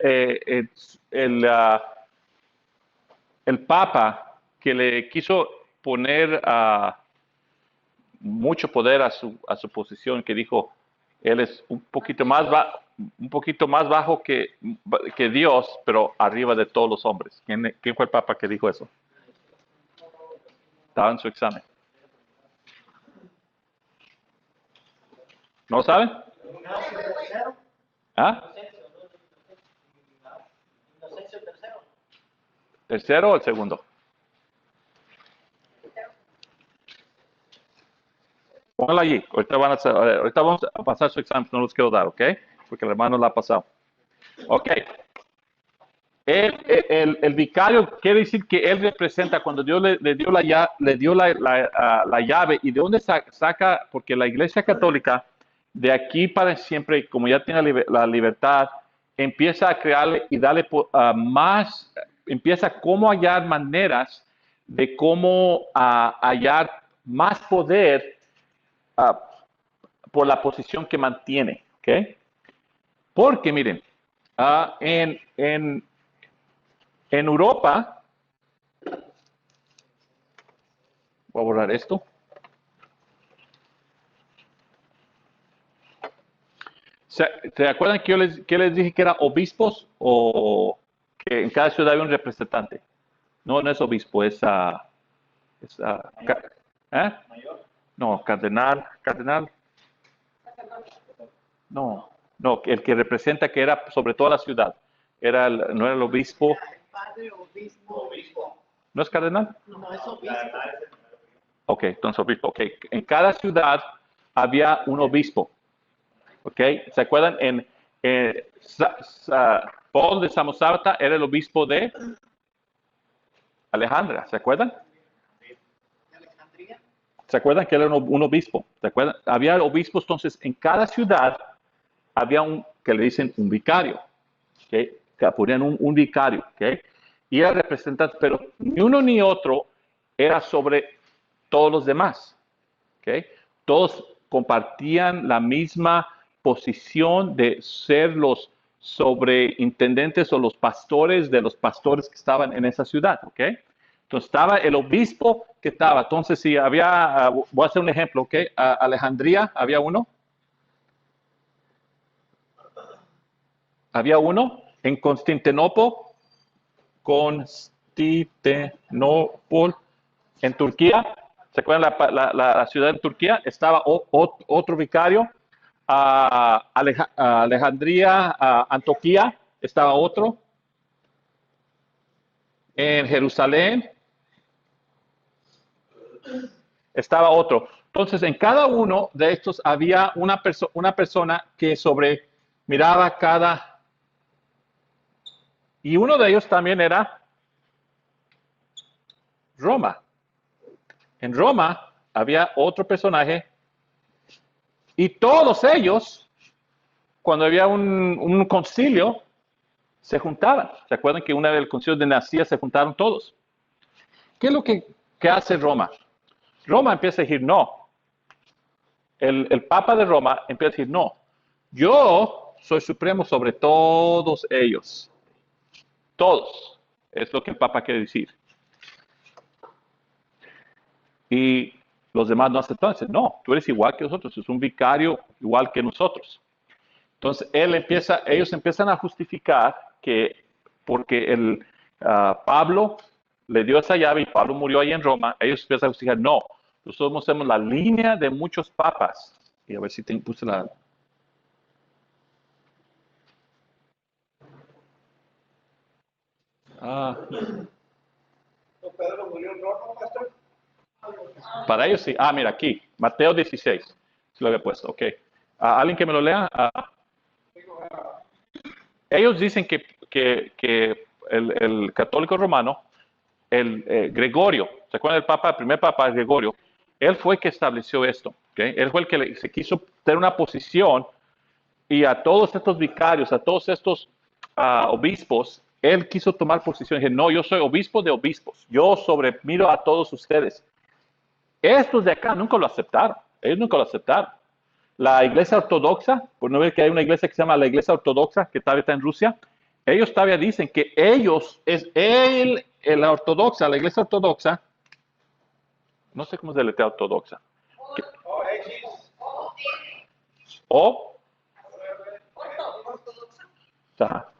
papa que le quiso poner mucho poder a su posición, que dijo, él es un poquito más bajo que Dios, pero arriba de todos los hombres? ¿Quién fue el papa que dijo eso? Estaba en su examen. ¿No lo saben? ¿Ah? ¿Tercero o el segundo? Póngalo allí. Ahorita vamos a pasar su examen, no los quiero dar, ¿ok? Porque el hermano la ha pasado. Ok. El vicario quiere decir que él representa cuando Dios le dio la llave. ¿Y de dónde saca? Porque la Iglesia Católica, de aquí para siempre, como ya tiene la libertad, empieza a crearle y darle más, empieza cómo hallar maneras de cómo hallar más poder por la posición que mantiene, ¿ok? Porque miren, en Europa, voy a borrar esto. ¿Se acuerdan que yo les dije que eran obispos o que en cada ciudad había un representante? No, no es obispo, es no, cardenal. No, el que representa que era sobre toda la ciudad. No era el obispo. Padre, obispo. ¿No es cardenal? No es obispo. Ok, entonces obispo. Ok, en cada ciudad había un obispo. Ok, ¿se acuerdan? Paul de Samosata era el obispo de Alejandría, ¿se acuerdan? ¿Se acuerdan que él era un obispo? ¿Se acuerdan? Había obispos, entonces, en cada ciudad había que le dicen un vicario, ¿okay? Que ponían un vicario, ¿okay? Y era representante, pero ni uno ni otro era sobre todos los demás, ¿okay? Todos compartían la misma posición de ser los sobreintendentes o los pastores de los pastores que estaban en esa ciudad, ¿ok? Entonces estaba el obispo que estaba, entonces si había, voy a hacer un ejemplo, ¿ok? Alejandría, había uno. Había uno en Constantinopla, en Turquía. ¿Se acuerdan la ciudad de Turquía? Estaba otro vicario. Alejandría, Antioquía, estaba otro. En Jerusalén estaba otro. Entonces, en cada uno de estos había una persona que miraba cada... Y uno de ellos también era Roma. En Roma había otro personaje y todos ellos, cuando había un concilio, se juntaban. ¿Se acuerdan que una vez el concilio de Nicea se juntaron todos? ¿Qué es lo que hace Roma? Roma empieza a decir no. El Papa de Roma empieza a decir no. Yo soy supremo sobre todos ellos. Todos. Es lo que el Papa quiere decir. Y los demás no aceptan. Dicen, no, tú eres igual que nosotros. Es un vicario igual que nosotros. Entonces, ellos empiezan a justificar que porque Pablo le dio esa llave y Pablo murió ahí en Roma, ellos empiezan a justificar, no, nosotros somos la línea de muchos papas. Y a ver si puse la... ¿Pedro murió en Roma, pastor? Para ellos sí. Mira, aquí, Mateo 16. Se lo había puesto, ok. ¿Alguien que me lo lea? Ellos dicen que el católico romano, Gregorio, ¿se acuerdan del Papa? El primer Papa, Gregorio, él fue el que estableció esto. ¿Okay? Él fue el que se quiso tener una posición y a todos estos vicarios, a todos estos obispos, él quiso tomar posición. Dije, no, yo soy obispo de obispos. Yo sobremiro a todos ustedes. Estos de acá nunca lo aceptaron. Ellos nunca lo aceptaron. La iglesia ortodoxa, por no ver que hay una iglesia que se llama la iglesia ortodoxa, que todavía está en Rusia, ellos todavía dicen que ellos, la ortodoxa, la iglesia ortodoxa, no sé cómo se letrea ortodoxa. O. Ajá.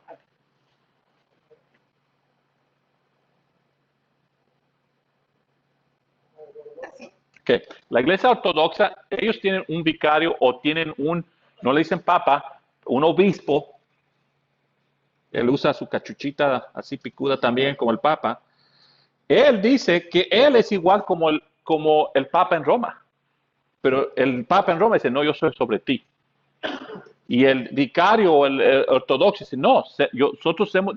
Okay. La iglesia ortodoxa, ellos tienen un vicario o tienen no le dicen papa, un obispo. Él usa su cachuchita así picuda también como el papa. Él dice que él es igual como el papa en Roma. Pero el papa en Roma dice, no, yo soy sobre ti. Y el vicario o el ortodoxo dice, no,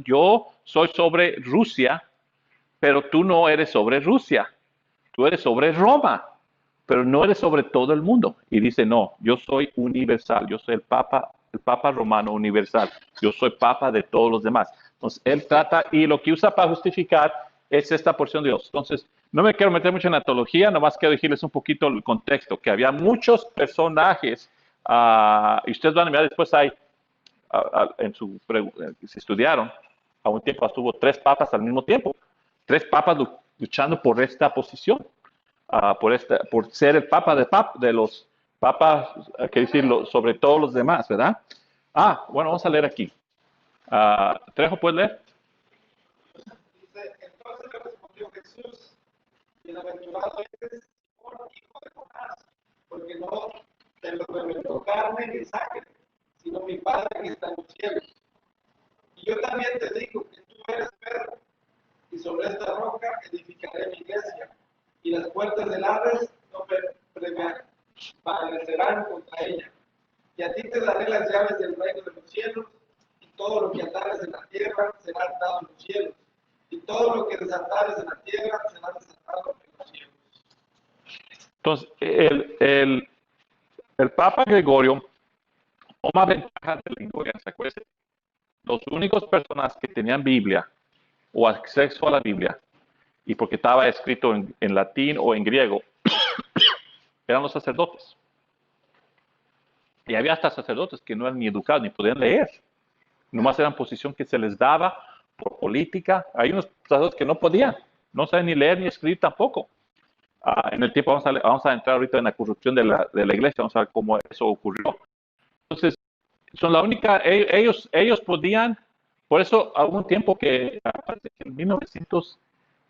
yo soy sobre Rusia, pero tú no eres sobre Rusia. Tú eres sobre Roma, pero no eres sobre todo el mundo. Y dice, no, yo soy universal, yo soy el Papa romano universal, yo soy Papa de todos los demás. Entonces, él trata, y lo que usa para justificar es esta porción de Dios. Entonces, no me quiero meter mucho en la teología, nomás quiero decirles un poquito el contexto, que había muchos personajes, y ustedes van a mirar después hay, se estudiaron, a un tiempo estuvo 3 papas al mismo tiempo, 3 papas luchando por esta posición. Por ser el papa de los papas, que decirlo, sobre todos los demás, ¿verdad? Bueno, vamos a leer aquí. Trejo, ¿puedes leer? Dice, entonces le respondió Jesús, bienaventurado eres, hijo de Jonás, porque no te lo reveló carne ni sangre, sino mi Padre que está en los cielos. Y yo también te digo que tú eres Pedro, y sobre esta roca edificaré mi iglesia, y las puertas del Hades no prevalecerán contra ella. y a ti te daré las llaves del reino de los cielos, y todo lo que atares en la tierra será atado en los cielos, y todo lo que desatares en la tierra será desatado en los cielos. Entonces, el Papa Gregorio toma ventaja de la ignorancia. Acuérdense, los únicos personas que tenían Biblia o acceso a la Biblia, y porque estaba escrito en latín o en griego, eran los sacerdotes. Y había hasta sacerdotes que no eran ni educados ni podían leer. Nomás eran posición que se les daba por política. Hay unos sacerdotes que no podían, no saben ni leer ni escribir tampoco. En el tiempo vamos a entrar ahorita en la corrupción de la iglesia, vamos a ver cómo eso ocurrió. Entonces, son la única, ellos podían, por eso hubo un tiempo que, parece que en 1900,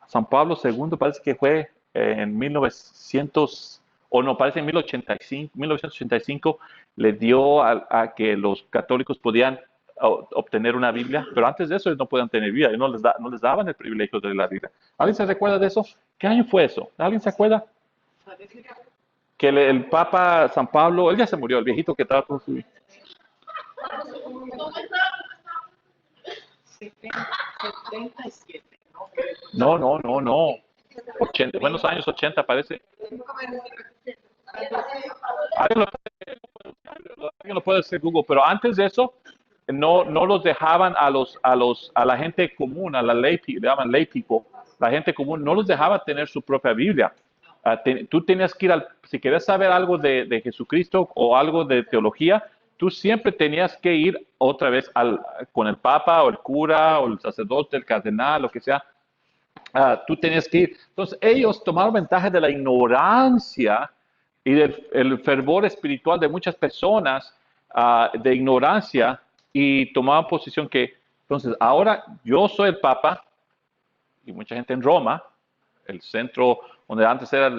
San Pablo II parece que fue en 1900, o no, parece en 1985, le dio a que los católicos podían obtener una Biblia, pero antes de eso ellos no podían tener Biblia, no les daban el privilegio de la Biblia. ¿Alguien se recuerda de eso? ¿Qué año fue eso? ¿Alguien se acuerda? Que el Papa San Pablo, él ya se murió, el viejito que estaba con su... 77, No. 80, buenos años 80 parece. Alguien lo puede hacer Google, pero antes de eso no los dejaban a la gente común, a la lay, le llaman lay people, la gente común, no los dejaba tener su propia Biblia. Tú tenías que ir si querías saber algo de Jesucristo o algo de teología, tú siempre tenías que ir otra vez con el Papa o el cura o el sacerdote, el cardenal, lo que sea. Tú tenías que ir. Entonces ellos tomaron ventaja de la ignorancia y del fervor espiritual de muchas personas, de ignorancia, y tomaban posición que, entonces, ahora yo soy el Papa, y mucha gente en Roma, el centro donde antes era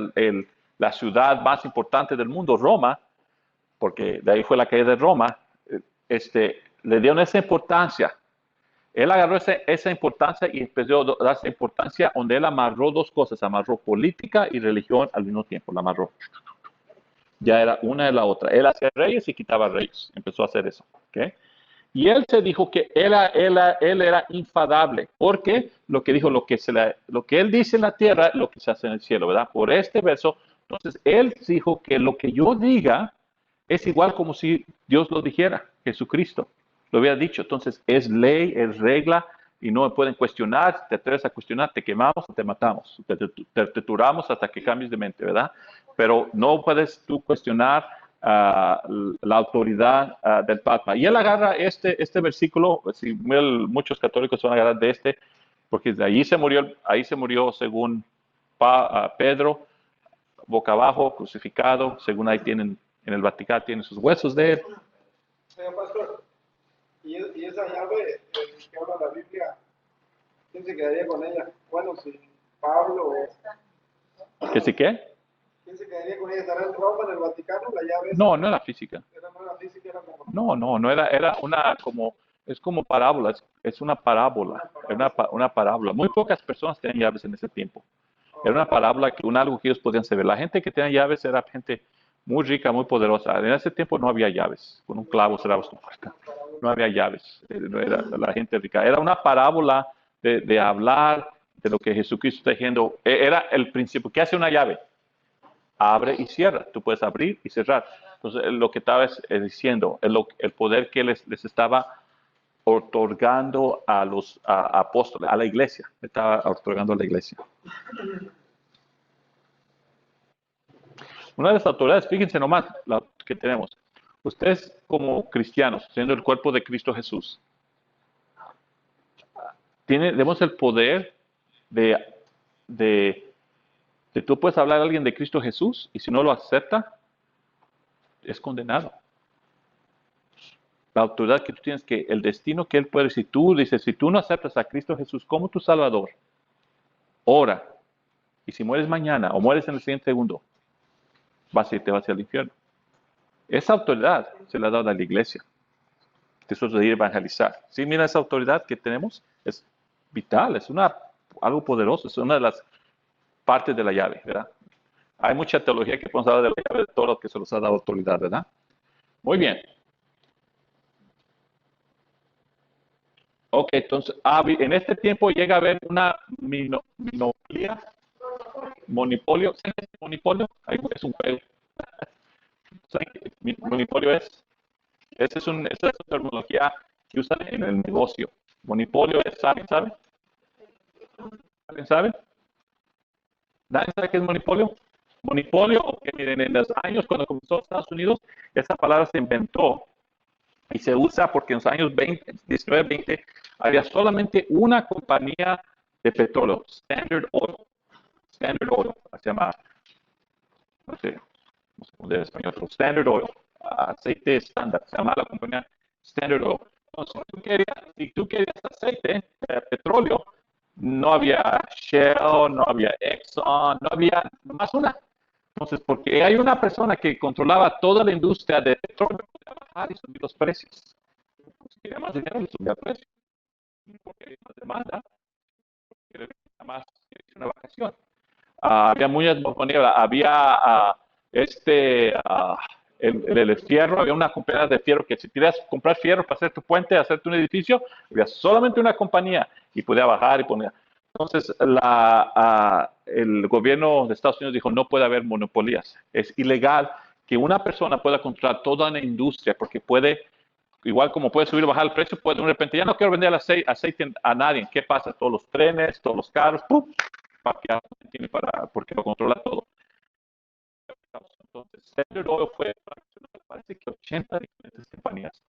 la ciudad más importante del mundo, Roma, porque de ahí fue la caída de Roma, le dieron esa importancia. Él agarró esa importancia y empezó a dar esa importancia donde él amarró dos cosas, amarró política y religión al mismo tiempo, la amarró. Ya era una de la otra. Él hacía reyes y quitaba reyes, empezó a hacer eso. ¿Okay? Y él se dijo que él era infaltable, porque lo que dijo, lo que él dice en la tierra, lo que se hace en el cielo, ¿verdad? Por este verso, entonces él dijo que lo que yo diga es igual como si Dios lo dijera, Jesucristo lo hubiera dicho. Entonces es ley, es regla, y no me pueden cuestionar. Si te atreves a cuestionar, te quemamos o te matamos, te torturamos hasta que cambies de mente, ¿verdad? Pero no puedes tú cuestionar la autoridad del Papa. Y él agarra este versículo, si muchos católicos van a agarrar de porque de ahí se murió según Pedro, boca abajo, crucificado, según ahí tienen, en el Vaticano tienen sus huesos de él. Señor pastor, y esa llave que habla la Biblia, ¿quién se quedaría con ella? Bueno, si Pablo o... ¿Que sí qué? ¿Quién se quedaría con ella? ¿Estará en Roma, en el Vaticano? ¿La llave No era física. no era física, era como... No, era es como parábola, es una parábola, una parábola. Muy pocas personas tenían llaves en ese tiempo. Era una parábola, algo que ellos podían saber. La gente que tenía llaves era gente muy rica, muy poderosa. En ese tiempo no había llaves. Con un clavo cerrabas tu puerta. No había llaves. No era la gente rica. Era una parábola de hablar de lo que Jesucristo está diciendo. Era el principio. ¿Qué hace una llave? Abre y cierra. Tú puedes abrir y cerrar. Entonces, lo que estaba diciendo, el poder que les estaba otorgando a los apóstoles, a la iglesia. Estaba otorgando a la iglesia. Una de las autoridades, fíjense nomás la que tenemos. Ustedes como cristianos, siendo el cuerpo de Cristo Jesús, tenemos el poder de tú puedes hablar a alguien de Cristo Jesús y si no lo acepta, es condenado. La autoridad que tú tienes, que el destino que Él puede, si tú no aceptas a Cristo Jesús como tu Salvador, ora, y si mueres mañana o mueres en el siguiente segundo, te vas al infierno. Esa autoridad se la ha dado a la iglesia. Eso de ir a evangelizar. Sí, mira, esa autoridad que tenemos es vital, es algo poderoso, es una de las partes de la llave, ¿verdad? Hay mucha teología que podemos hablar de la llave, de todo lo que se nos ha dado autoridad, ¿verdad? Muy bien. Ok, entonces, en este tiempo llega a haber una monopolio. Monopolio, ¿sabes qué es monopolio? Es un juego. ¿Saben qué monopolio es? Esa es una terminología que usan en el negocio. Monopolio es, ¿saben? ¿Alguien sabe? ¿Nadie sabe qué es monopolio? Monopolio, ok, miren, en los años cuando comenzó Estados Unidos, esa palabra se inventó y se usa porque en los años 20, 19, 20, había solamente una compañía de petróleo, Standard Oil, se llama, no sé cómo en español, pero Standard Oil, aceite estándar, se llama la compañía Standard Oil. Entonces, si tú querías aceite, petróleo, no había Shell, no había Exxon, no había más una. Entonces, porque hay una persona que controlaba toda la industria de petróleo, podía bajar y subir los precios. Si quería más dinero, le subía el precio. Porque hay más demanda, porque más una vacación. Había muchas monedas, había el fierro, había una compañía de fierro que si querías comprar fierro para hacer tu puente, hacerte un edificio, había solamente una compañía y podía bajar y poner. Entonces, el gobierno de Estados Unidos dijo, no puede haber monopolias. Es ilegal que una persona pueda controlar toda una industria porque puede, igual como puede subir o bajar el precio, puede de repente, ya no quiero vender aceite a nadie. ¿Qué pasa? Todos los trenes, todos los carros, ¡pum! Porque lo controla todo. Entonces, Standard Oil fue, parece que 80 diferentes compañías.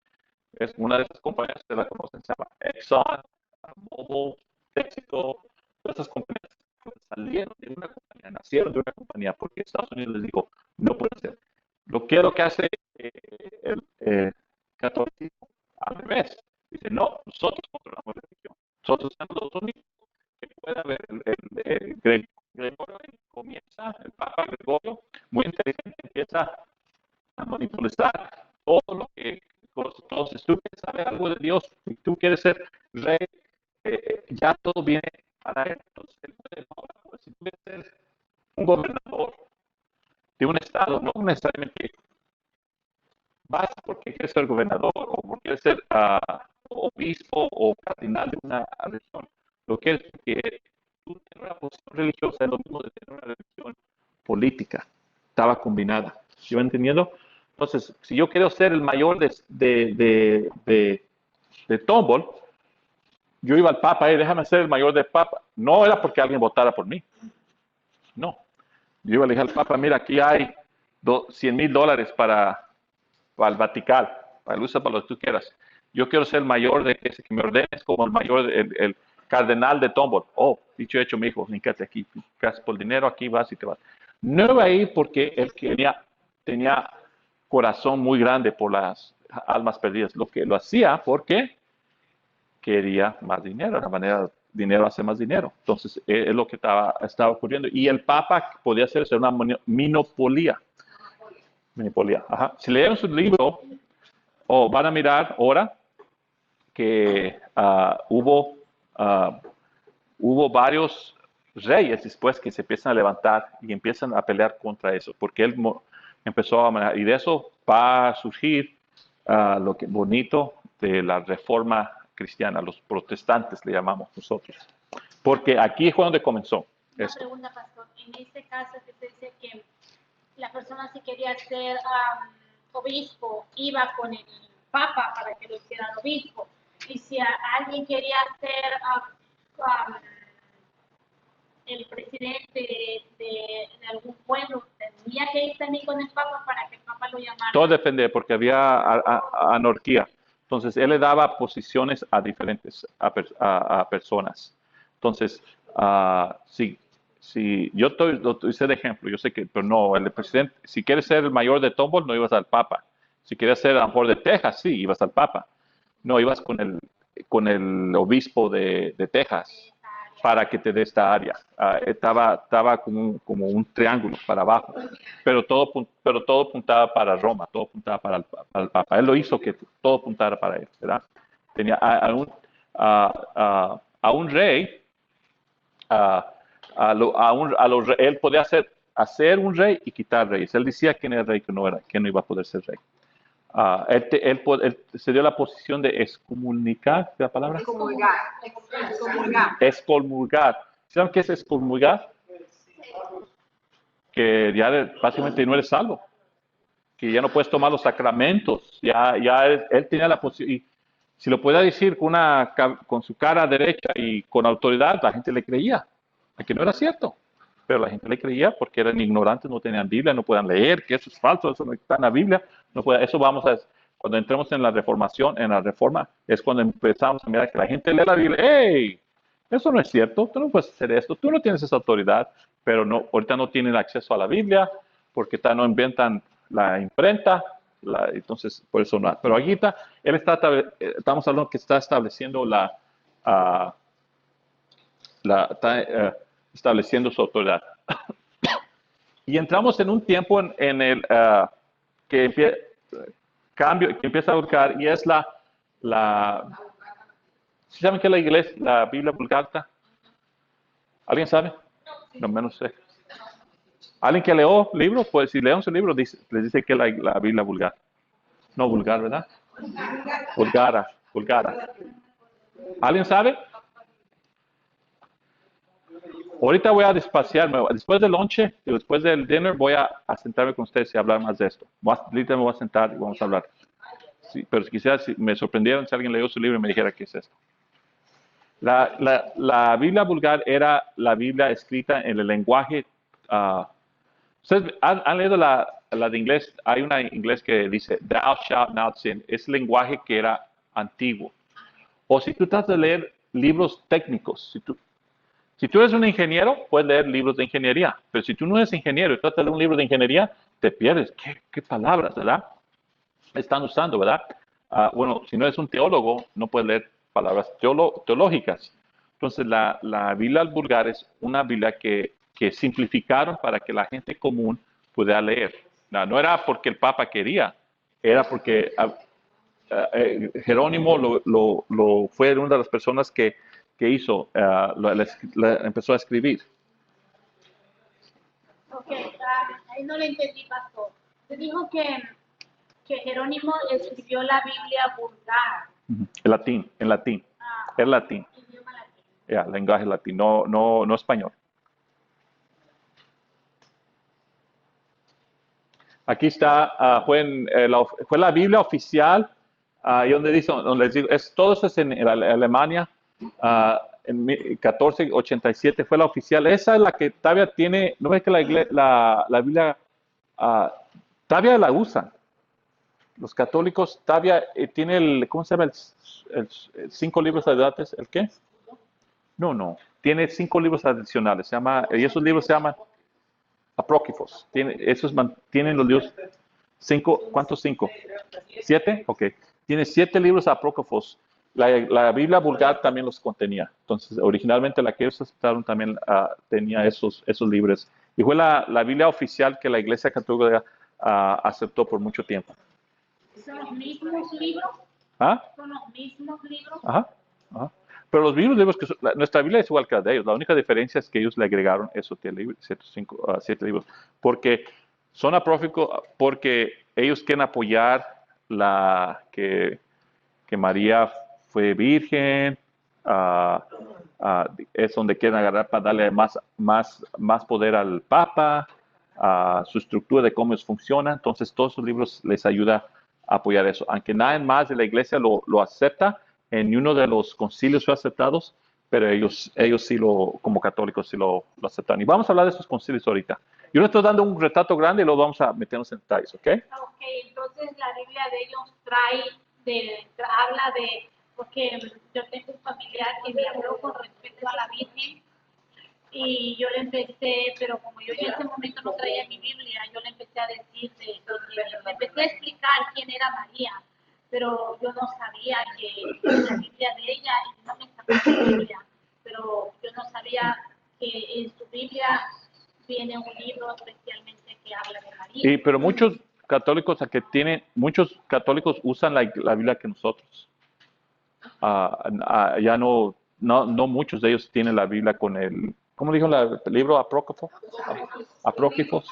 Es una de esas compañías que la conocen, se llama Exxon, Mobil, Texaco, todas esas compañías salieron de una compañía, nacieron de una compañía, porque Estados Unidos les dijo, no puede ser. Lo que hace el catolicismo, al revés. Dice, no, nosotros controlamos la religión. Nosotros somos los únicos que puede haber Gregorio comienza, el Papa Gregorio, muy inteligente, empieza a manipular todo lo que, entonces tú quieres saber algo de Dios, y tú quieres ser rey, ya todo viene para él. Entonces, él puede, si tú quieres ser un gobernador de un estado, no necesariamente vas porque quieres ser gobernador o porque quieres ser obispo o cardinal de una región. Lo que es que tú tener una posición religiosa es lo mismo de tener una religión política. Estaba combinada. ¿Sí va entendiendo? Entonces, si yo quiero ser el mayor de Tombol, yo iba al Papa, déjame ser el mayor del Papa. No era porque alguien votara por mí. No. Yo iba a decir al Papa, mira, aquí hay $100,000 para el Vaticano, para el uso para lo que tú quieras. Yo quiero ser el mayor de que me ordenes como el mayor, el cardenal de Tombol. Oh, dicho hecho, mi hijo, fíjate aquí, gracias por el dinero, aquí vas y te vas. No iba ahí porque él tenía corazón muy grande por las almas perdidas. Lo que lo hacía porque quería más dinero, de la manera dinero hace más dinero. Entonces, es lo que estaba ocurriendo. Y el Papa podía hacer una monopolio. Ajá. Si leen su libro, van a mirar ahora que hubo varios reyes después que se empiezan a levantar y empiezan a pelear contra eso, porque él empezó a manejar, y de eso va a surgir lo que bonito de la reforma cristiana, los protestantes le llamamos nosotros, porque aquí es donde comenzó. Una pregunta, pastor. En este caso que se dice que la persona si quería ser obispo iba con el papa para que lo hicieran obispo, y si alguien quería ser el presidente de algún pueblo, tenía que ir también con el papa para que el papa lo llamara. Todo depende, porque había anarquía. Entonces, él le daba posiciones a diferentes a personas. Entonces, si yo lo hice de ejemplo, yo sé que, pero no, el presidente, si quieres ser el mayor de Tombol, no ibas al Papa. Si quieres ser a lo mejor de Texas, sí, ibas al Papa. No, ibas con el obispo de Texas para que te dé esta área. Estaba como un triángulo para abajo, pero todo apuntaba para Roma, todo apuntaba para el Papa. Él lo hizo que todo apuntara para él, ¿verdad? Tenía a un rey, él podía hacer un rey y quitar reyes. Él decía quién era rey, que no iba a poder ser rey. él se dio la posición de excomulgar, ¿es la palabra? Excomulgar. Excomulgar. Excomulgar. ¿Saben qué es excomulgar? Que ya básicamente no eres salvo, que ya no puedes tomar los sacramentos, ya él tenía la posición, y si lo podía decir con su cara derecha y con autoridad, la gente le creía, que no era cierto, pero la gente le creía porque eran ignorantes, no tenían Biblia, no podían leer, que eso es falso, eso no está en la Biblia, eso cuando entremos en la reforma, es cuando empezamos a mirar que la gente lee la Biblia, ¡hey! Eso no es cierto, tú no puedes hacer esto, tú no tienes esa autoridad, pero no, ahorita no tienen acceso a la Biblia, porque no inventan la imprenta, entonces por eso no. Pero aquí estamos hablando que está estableciendo estableciendo su autoridad. Y entramos en un tiempo en el que empieza a buscar, y es ¿sí saben qué es la Biblia Vulgata? ¿Alguien sabe? No menos sé. ¿Alguien que leo libros? Pues si leen su libro, les dice que es la Biblia vulgar. No vulgar, ¿verdad? Vulgara. ¿Alguien sabe? Ahorita voy a despaciarme. Después del lonche y después del dinner voy a sentarme con ustedes y hablar más de esto. Ahorita me voy a sentar y vamos a hablar. Sí, pero quizás me sorprendieron si alguien leyó su libro y me dijera qué es esto. La Biblia vulgar era la Biblia escrita en el lenguaje. ¿Ustedes han leído la de inglés? Hay una en inglés que dice, thou shalt not sin. Es lenguaje que era antiguo. O si tú tratas de leer libros técnicos, si tú eres un ingeniero, puedes leer libros de ingeniería. Pero si tú no eres ingeniero y tratas de leer un libro de ingeniería, te pierdes. ¿Qué palabras, verdad? Están usando, ¿verdad? Bueno, si no eres un teólogo, no puedes leer palabras teológicas. Entonces, la Biblia vulgar es una Biblia que simplificaron para que la gente común pudiera leer. No era porque el Papa quería, era porque Jerónimo fue una de las personas que hizo, empezó a escribir. Ok, ahí no le entendí, pastor. Se dijo que Jerónimo escribió la Biblia vulgar. En latín. Es latín. Idioma latín. Lenguaje latín, no español. Aquí está, fue la Biblia oficial, y donde les digo, todo eso es en Alemania, en 1487 fue la oficial. Esa es la que todavía tiene, no es que la Biblia, todavía la usan. Los católicos todavía tiene ¿cómo se llama? El 5 libros adicionales, ¿el qué? No, tiene 5 libros adicionales, y esos libros se llaman apócrifos. Tienen los libros 5, ¿cuántos 5? ¿7? Ok. Tiene 7 libros apócrifos. La Biblia vulgar también los contenía. Entonces, originalmente la que ellos aceptaron también tenía esos libros. Y fue la Biblia oficial que la Iglesia Católica aceptó por mucho tiempo. ¿Son los mismos libros? ¿Son los mismos libros? Ajá. Pero los libros que nuestra Biblia es igual que la de ellos. La única diferencia es que ellos le agregaron esos 7 libros. Porque son apócrifos, porque ellos quieren apoyar que María fue virgen. Es donde quieren agarrar para darle más poder al Papa, su estructura de cómo funciona. Entonces, todos esos libros les ayuda a apoyar eso. Aunque nadie más de la iglesia lo acepta, en uno de los concilios fue aceptados, pero ellos sí como católicos sí lo aceptan. Y vamos a hablar de esos concilios ahorita. Yo les estoy dando un retrato grande y luego vamos a meternos en detalles, ¿ok? Ok, entonces la Biblia de ellos habla de, porque yo tengo un familiar que me habló con respecto a la Virgen y yo le empecé, pero como yo en ese momento no traía mi Biblia, yo le empecé a decir, le empecé a explicar quién era María, pero yo no sabía que la Biblia de ella, y no me sacó la Biblia, pero yo no sabía que en su Biblia viene un libro especialmente que habla de María. Pero muchos católicos usan la Biblia que nosotros. Ya no muchos de ellos tienen la Biblia con el, ¿cómo dijo el libro apócrifo? Apócrifo.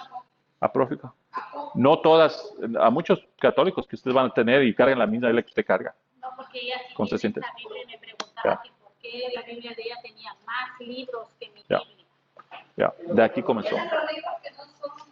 No todas, a muchos católicos que ustedes van a tener y cargan la misma Biblia que usted carga. No, porque ella sí ¿Cómo se tiene siente? esa Biblia y me preguntaba Ya. que por qué la Biblia de ella tenía más libros que mi Ya. Biblia. Ya, de aquí comenzó. Esos son libros que no son.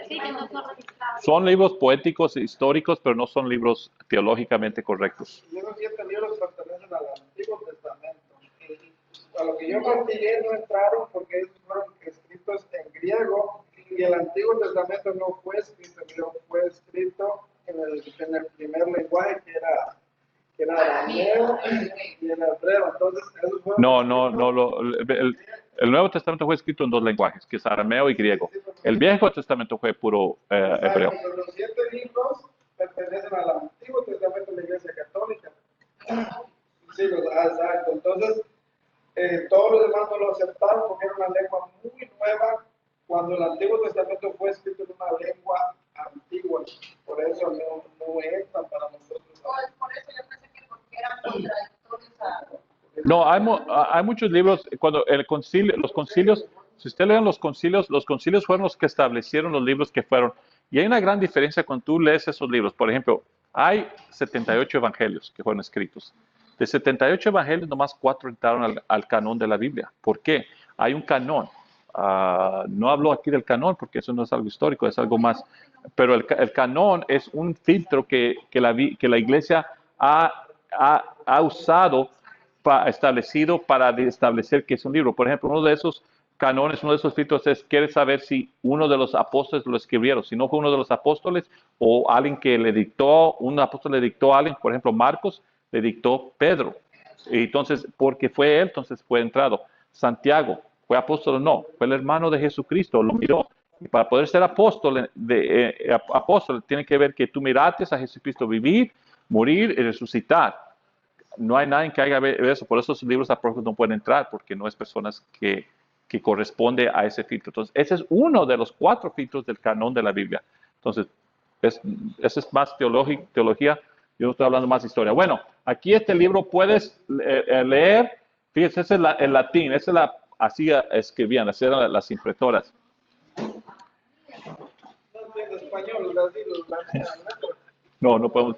Sí, que no son registrados. Son libros poéticos e históricos, pero no son libros teológicamente correctos. Y esos 7 libros pertenecen al Antiguo Testamento. Y a lo que yo investigué no entraron porque esos fueron escritos en griego y el Antiguo Testamento no fue escrito en griego, fue escrito en el primer lenguaje que era arameo y en hebreo. Entonces, esos fueron No. El Nuevo Testamento fue escrito en dos lenguajes, que es arameo y griego. El Viejo Testamento fue puro hebreo. Exacto, los 7 libros pertenecen al Antiguo Testamento de la Iglesia Católica. Sí, exacto. Entonces, todos los demás no lo aceptaron porque era una lengua muy nueva cuando el Antiguo Testamento fue escrito en una lengua antigua. Por eso no entran para nosotros. Por eso yo pensé que porque eran contradictorios a. No, hay muchos libros, cuando los concilios, si usted leen los concilios fueron los que establecieron los libros que fueron. Y hay una gran diferencia cuando tú lees esos libros. Por ejemplo, hay 78 evangelios que fueron escritos. De 78 evangelios, nomás 4 entraron al canon de la Biblia. ¿Por qué? Hay un canon. No hablo aquí del canon porque eso no es algo histórico, es algo más. Pero el canon es un filtro que la iglesia ha usado, establecido para establecer que es un libro. Por ejemplo, uno de esos canones, uno de esos filtros es, quiere saber si uno de los apóstoles lo escribieron. Si no fue uno de los apóstoles o alguien que le dictó, un apóstol le dictó a alguien, por ejemplo, Marcos le dictó Pedro. Y entonces, porque fue él, entonces fue entrado. Santiago, ¿fue apóstol o no? Fue el hermano de Jesucristo, lo miró. Y para poder ser apóstol, tiene que ver que tú miraste a Jesucristo vivir, morir y resucitar. No hay nadie que haga eso, por eso esos libros apócrifos no pueden entrar, porque no es personas que corresponde a ese filtro. Entonces, ese es uno de los 4 filtros del canon de la Biblia. Entonces, ese es más teología, yo no estoy hablando más de historia. Bueno, aquí este libro puedes leer, fíjense, ese es el latín, así escribían, así eran las impresoras. No entiendo español, No podemos.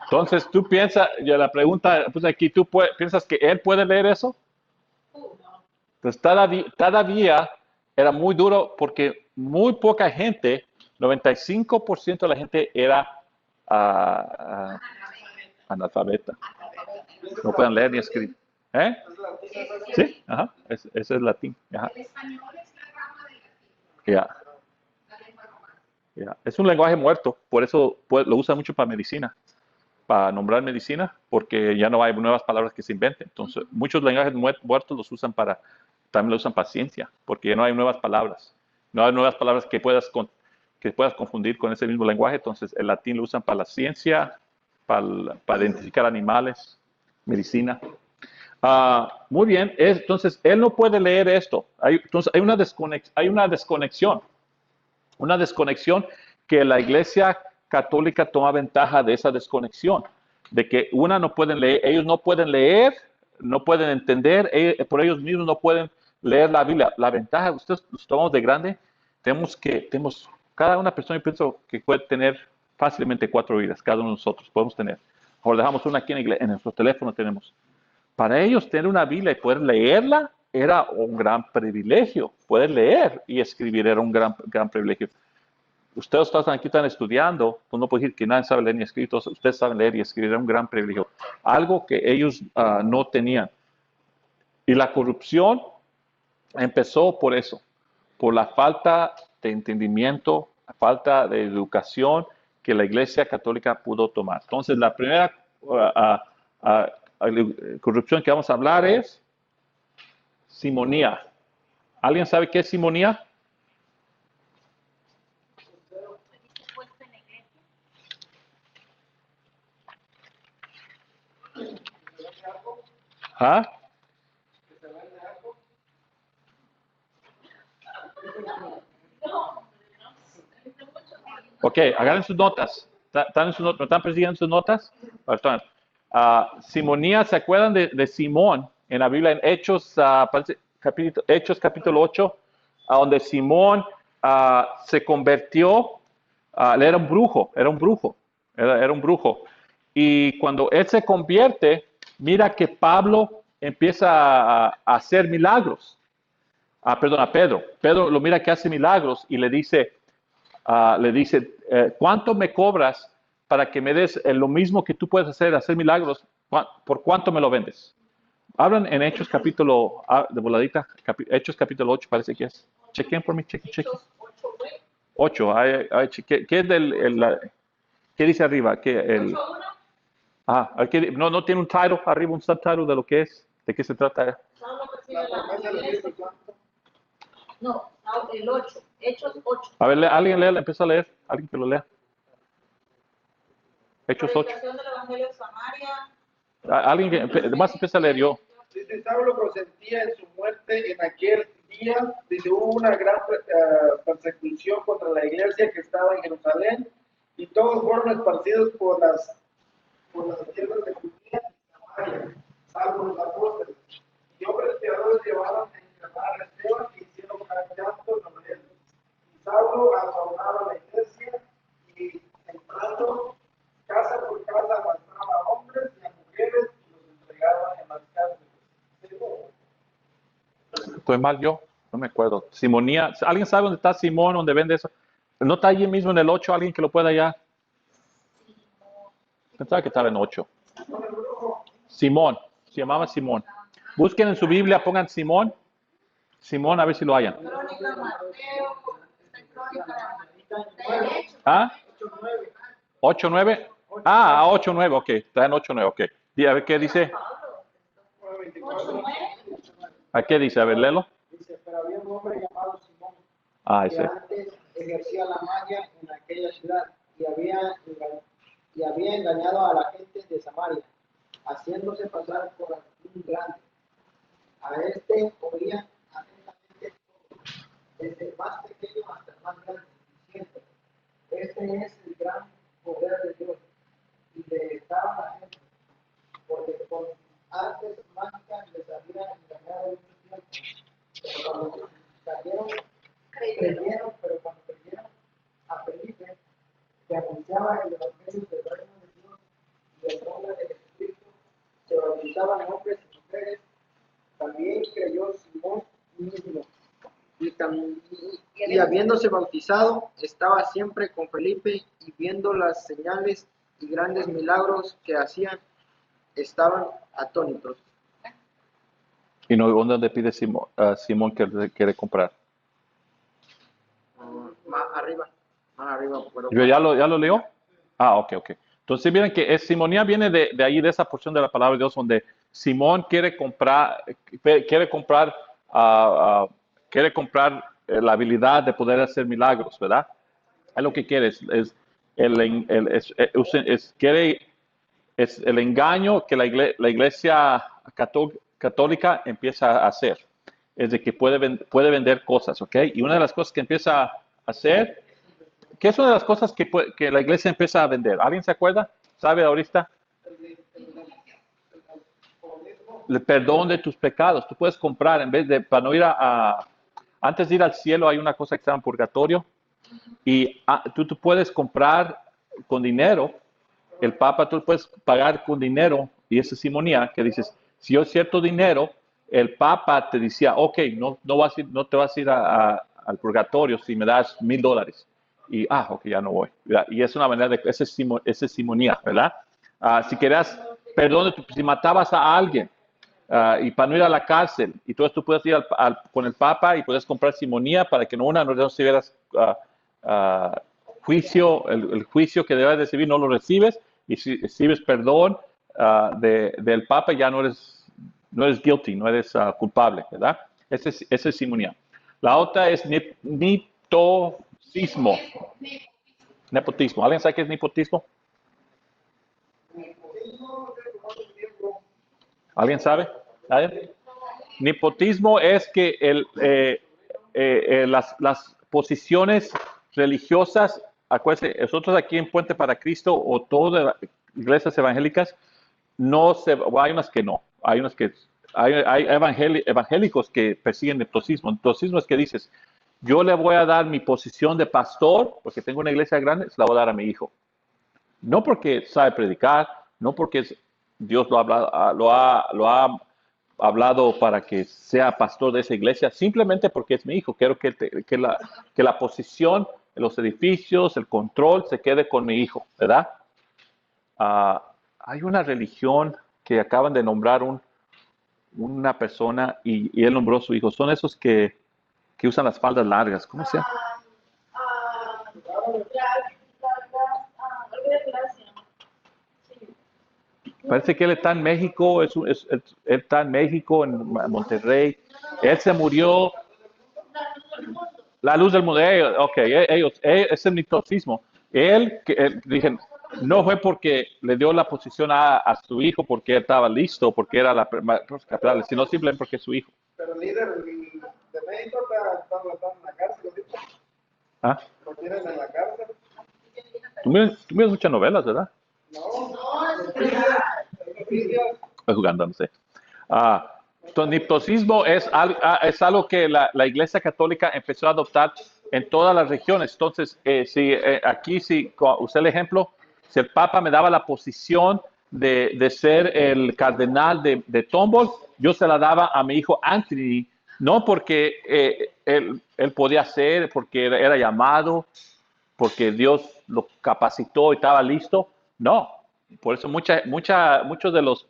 Entonces, tú piensas, la pregunta, pues aquí, ¿tú piensas que él puede leer eso? Pues todavía era muy duro porque muy poca gente, 95% de la gente era analfabeta. No pueden leer ni escribir. ¿Eh? Sí, ajá, ese es latín. Ajá. El español es la rama del latín. Ya. La lengua romana. Ya. Es un lenguaje muerto, por eso lo usan mucho para medicina, para nombrar medicina, porque ya no hay nuevas palabras que se inventen. Entonces, muchos lenguajes muertos los usan también lo usan para ciencia, porque ya no hay nuevas palabras. No hay nuevas palabras que puedas confundir con ese mismo lenguaje. Entonces, el latín lo usan para la ciencia, para identificar animales, medicina. Muy bien, entonces, él no puede leer esto. Entonces, hay una desconexión. Una desconexión que la Iglesia Católica toma ventaja de esa desconexión, de que no pueden leer, ellos no pueden leer, no pueden entender, por ellos mismos no pueden leer la Biblia. La ventaja, ustedes los tomamos de grande, cada una persona, yo pienso que puede tener fácilmente 4 Biblias, cada uno de nosotros podemos tener. Ahora dejamos una aquí en nuestro teléfono tenemos. Para ellos tener una Biblia y poder leerla era un gran privilegio. Poder leer y escribir era un gran privilegio. Ustedes están estudiando, pues no puedo decir que nadie sabe leer ni escribir, ustedes saben leer y escribir, era un gran privilegio. Algo que ellos no tenían. Y la corrupción empezó por eso, por la falta de entendimiento, la falta de educación que la Iglesia Católica pudo tomar. Entonces, la primera corrupción que vamos a hablar es simonía. ¿Alguien sabe qué es simonía? ¿Ah? Ok, agarren sus notas. ¿Me están persiguiendo sus notas? Simonía, ¿se acuerdan de Simón en la Biblia en Hechos, Hechos capítulo 8? Donde Simón se convirtió, él era un brujo, era un brujo. Y cuando él se convierte, mira que Pablo empieza a hacer milagros. Perdón, a Pedro. Pedro lo mira que hace milagros y le dice, ¿cuánto me cobras para que me des lo mismo que tú puedes hacer milagros? ¿Por cuánto me lo vendes? Hablan en Hechos capítulo, de voladita, Hechos capítulo 8 parece que es. Chequen por mí, chequen. 8. ¿Qué es qué dice arriba? No tiene un title arriba, un subtitle de lo que es. ¿De qué se trata? No, el 8, Hechos 8. A ver, alguien lea, empieza a leer. Alguien que lo lea. Hechos 8. Predicación del Evangelio de Samaria. Alguien que además empieza a leer yo. Dice, Saulo consentía en su muerte en aquel día. Dice, hubo una gran persecución contra la iglesia que estaba en Jerusalén y todos fueron esparcidos por las tierras de Judea y Samaria, salvo los apóstoles. Y hombres piadosos llevaron a encerrar a Esteban y hicieron gran llanto sobre él. Y Saulo asombraba la iglesia y entrando casa por casa arrastraba a hombres y a mujeres y los entregaban en las cárceles. ¿Estoy mal yo? No me acuerdo. Simonía. ¿Alguien sabe dónde está Simón, dónde vende eso? ¿No está allí mismo en el 8? ¿Alguien que lo pueda allá? Pensaba que estaba en 8. Simón. Se llamaba Simón. Busquen en su Biblia, pongan Simón. Simón, a ver si lo hayan. Crónica, Mateo, ¿Ah? 8-9. 8-9, ok. Está en 8-9, ok. A ver qué dice. ¿A qué dice? A ver, léelo. Dice, pero había un hombre llamado Simón, que Ese. antes ejercía la magia en aquella ciudad y había engañado a la gente de Samaria, haciéndose pasar por un grande. A este oían atentamente todos, desde el más pequeño hasta el más grande, diciendo, este es el gran poder de Dios, y le estaban la gente, porque con artes mágicas les había engañado mucho tiempo. Pero cuando creyeron a Felipe, que anunciaba el evangelio del reino de Dios y el nombre de Jesucristo, se bautizaban hombres y mujeres. También creyó Simón mismo, y habiéndose bautizado, estaba siempre con Felipe, y viendo las señales y grandes milagros que hacían, estaban atónitos. ¿Y no, dónde pide Simón que quiere comprar? Más arriba. Pero ¿Ya lo leo? Ok. Entonces miren que simonía viene de ahí, de esa porción de la palabra de Dios, donde Simón quiere comprar la habilidad de poder hacer milagros, ¿verdad? Es lo que quiere, es el engaño que la iglesia católica empieza a hacer. Es de que puede vender cosas, ¿ok? Y una de las cosas que empieza a hacer, ¿qué es una de las cosas que la iglesia empieza a vender? ¿Alguien se acuerda? ¿Sabe ahorita? El perdón de tus pecados. Tú puedes comprar, en vez de, para no ir antes de ir al cielo hay una cosa que se llama purgatorio. Y tú puedes comprar con dinero. El Papa, tú puedes pagar con dinero. Y esa es simonía, que dices, si yo cierto dinero, el Papa te decía, ok, no te vas a ir al purgatorio si me das $1,000. Y, ok, ya no voy. Y es una manera de, esa es simonía, ¿verdad? Si querías perdón, si matabas a alguien y para no ir a la cárcel, y entonces tú puedes ir con el Papa y puedes comprar simonía para que no recibieras juicio, el juicio que debes recibir no lo recibes, y si recibes perdón del Papa ya no eres guilty, no eres culpable, ¿verdad? Esa es simonía. La otra es nepotismo. ¿Alguien sabe qué es nepotismo? ¿Alguien sabe? ¿Alguien? Nepotismo es que las posiciones religiosas, acuérdense, nosotros aquí en Puente para Cristo o todas las iglesias evangélicas, hay unas que no, hay evangélicos que persiguen nepotismo. Nepotismo es que dices, yo le voy a dar mi posición de pastor, porque tengo una iglesia grande, se la voy a dar a mi hijo. No porque sabe predicar, no porque Dios lo ha hablado para que sea pastor de esa iglesia, simplemente porque es mi hijo. Quiero que la posición, los edificios, el control se quede con mi hijo, ¿verdad? Hay una religión que acaban de nombrar una persona y él nombró a su hijo. Son esos que usan las faldas largas. ¿Cómo se llama? Parece que él está en México, él está en México, en Monterrey. Él se murió. La luz del mundo. Ok, es el mitocismo. Dije, no fue porque le dio la posición a su hijo porque él estaba listo, porque era la capital, sino simplemente porque es su hijo. Pero el líder de México está en la cárcel, ¿sí? ¿Ah? ¿Lo tienen en la cárcel? Tú miras muchas novelas, ¿verdad? Estoy jugando, no sé. Niptocismo es algo que la Iglesia Católica empezó a adoptar en todas las regiones. Entonces, si usé el ejemplo, si el Papa me daba la posición de ser el cardenal de Tombol, yo se la daba a mi hijo Anthony, no porque él podía ser, porque era llamado, porque Dios lo capacitó y estaba listo. No, por eso muchos de los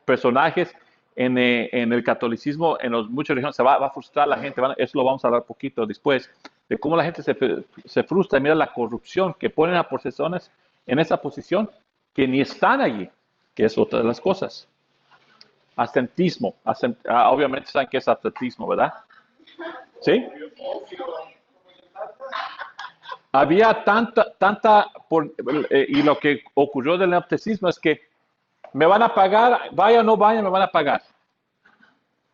personajes en el catolicismo, en muchas religiones, se va a frustrar la gente. Eso lo vamos a hablar poquito después, de cómo la gente se frustra. Mira la corrupción que ponen a personas en esa posición que ni están allí, que es otra de las cosas. Absentismo. Obviamente saben qué es absentismo, ¿verdad? ¿Sí? Había y lo que ocurrió del absentismo es que me van a pagar, vaya o no vaya, me van a pagar.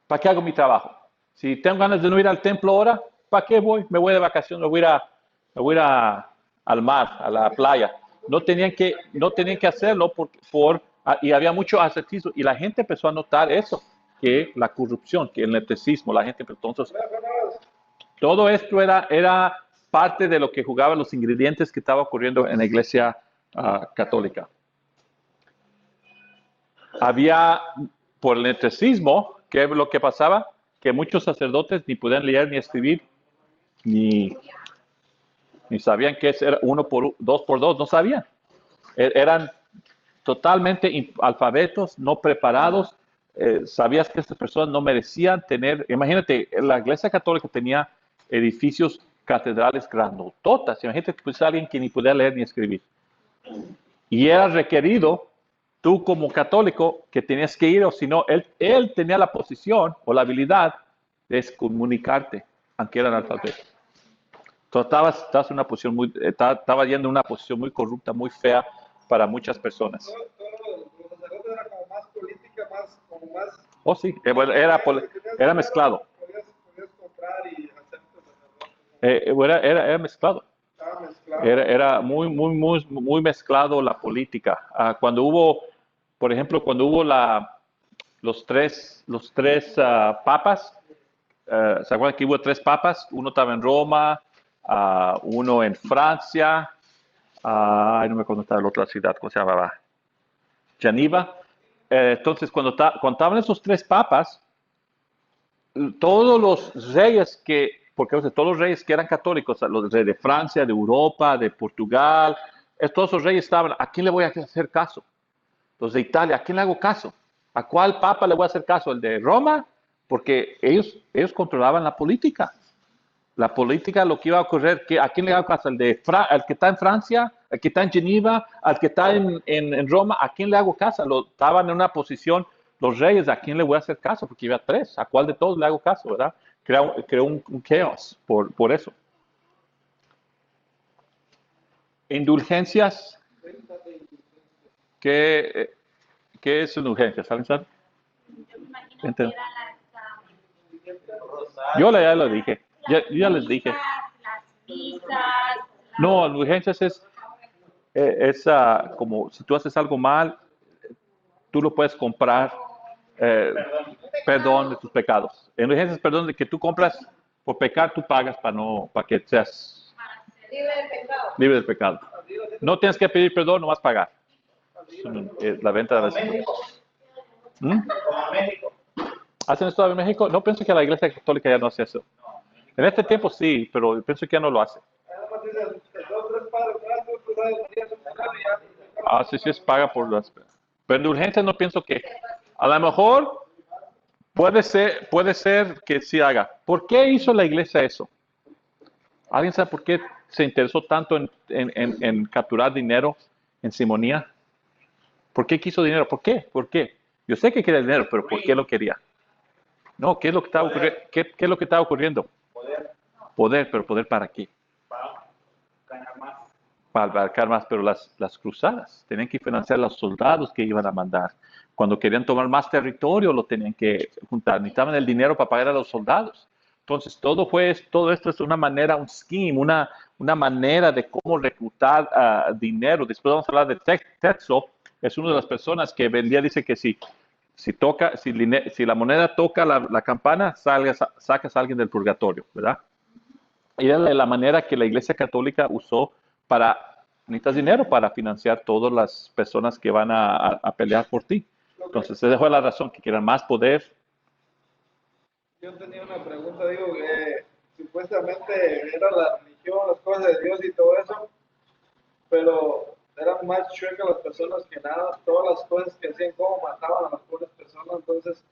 ¿Para qué hago mi trabajo? Si tengo ganas de no ir al templo ahora, ¿para qué voy? Me voy de vacaciones, me voy a ir al mar, a la playa. No tenían que hacerlo y había mucho ascetismo. Y la gente empezó a notar eso, que la corrupción, que el nepotismo, la gente. Entonces, todo esto era parte de lo que jugaban los ingredientes que estaba ocurriendo en la iglesia católica. Había, por el nepotismo, ¿qué es lo que pasaba? Que muchos sacerdotes ni podían leer ni escribir, ni sabían qué es 2 por 2, no sabían. Eran totalmente alfabetos, no preparados. Sabías que estas personas no merecían tener. Imagínate, la iglesia católica tenía edificios catedrales grandototas. Imagínate que pues alguien que ni podía leer ni escribir. Y era requerido, tú como católico, que tenías que ir, o si no, él tenía la posición o la habilidad de excomunicarte, aunque eran analfabetos. Entonces, estabas en una posición estaba yendo en una posición muy corrupta, muy fea para muchas personas. Los sacerdotes era como más política, más. Oh, sí, era mezclado. Podías comprar y hacer Era mezclado. Estaba mezclado. Era muy mezclado la política. Cuando hubo, por ejemplo, los tres papas, ¿se acuerdan que hubo 3 papas? Uno estaba en Roma, uno en Francia, no me acuerdo dónde estaba la otra ciudad, ¿cómo se llamaba? Geneva. Entonces, cuando estaban esos 3 papas, todos los reyes porque todos los reyes que eran católicos, los reyes de Francia, de Europa, de Portugal, todos esos reyes estaban, ¿a quién le voy a hacer caso? Los de Italia, ¿a quién le hago caso? ¿A cuál papa le voy a hacer caso? ¿El de Roma? Porque ellos controlaban la política. La política, lo que iba a ocurrir, ¿a quién le hago caso? ¿Al que está en Francia? ¿Al que está en Geneva? ¿Al que está en Roma? ¿A quién le hago caso? Estaban en una posición, los reyes, ¿a quién le voy a hacer caso? Porque iba 3, ¿a cuál de todos le hago caso, verdad? Creó un caos por eso. Indulgencias. ¿Qué es indulgencias? ¿Saben? Yo me imagino que eran Yo ya lo dije. Ya les dije. Las misas. No, indulgencias es como si tú haces algo mal, tú lo puedes comprar, perdón de tus pecados. Indulgencias es perdón de que tú compras Por pecar tú pagas para que seas Libre del pecado. libre del pecado. No tienes que pedir perdón, nomás pagar. Es la venta de las... ¿Mm? ¿Hacen esto en México? No, pienso que la Iglesia Católica ya no hace eso. En este tiempo sí, pero pienso que ya no lo hace. Ah, sí, sí, es paga por las... Pero de urgencia no pienso que... A lo mejor puede ser que sí haga. ¿Por qué hizo la Iglesia eso? ¿Alguien sabe por qué se interesó tanto en capturar dinero en simonía? ¿Por qué quiso dinero? ¿Por qué? ¿Por qué? Yo sé que quería dinero, pero ¿por qué lo quería? No, ¿qué es lo que estaba ocurriendo? ¿Qué es lo que estaba ocurriendo? Poder, pero ¿poder para qué? Para abarcar más, pero las cruzadas tenían que financiar a los soldados que iban a mandar. Cuando querían tomar más territorio, lo tenían que juntar. Necesitaban el dinero para pagar a los soldados. Entonces, todo esto es una manera, un scheme, una manera de cómo reclutar dinero. Después vamos a hablar de Tetzel. Es una de las personas que vendía, dice que si la moneda toca la campana, sacas a alguien del purgatorio, ¿verdad? Y era la manera que la Iglesia Católica usó necesitas dinero para financiar todas las personas que van a pelear por ti. Entonces, esa fue la razón, que quieran más poder. Yo tenía una pregunta, digo, que supuestamente era la religión, las cosas de Dios y todo eso, pero eran más chuecas las personas que nada, todas las cosas que hacían, cómo mataban a las pobres personas, entonces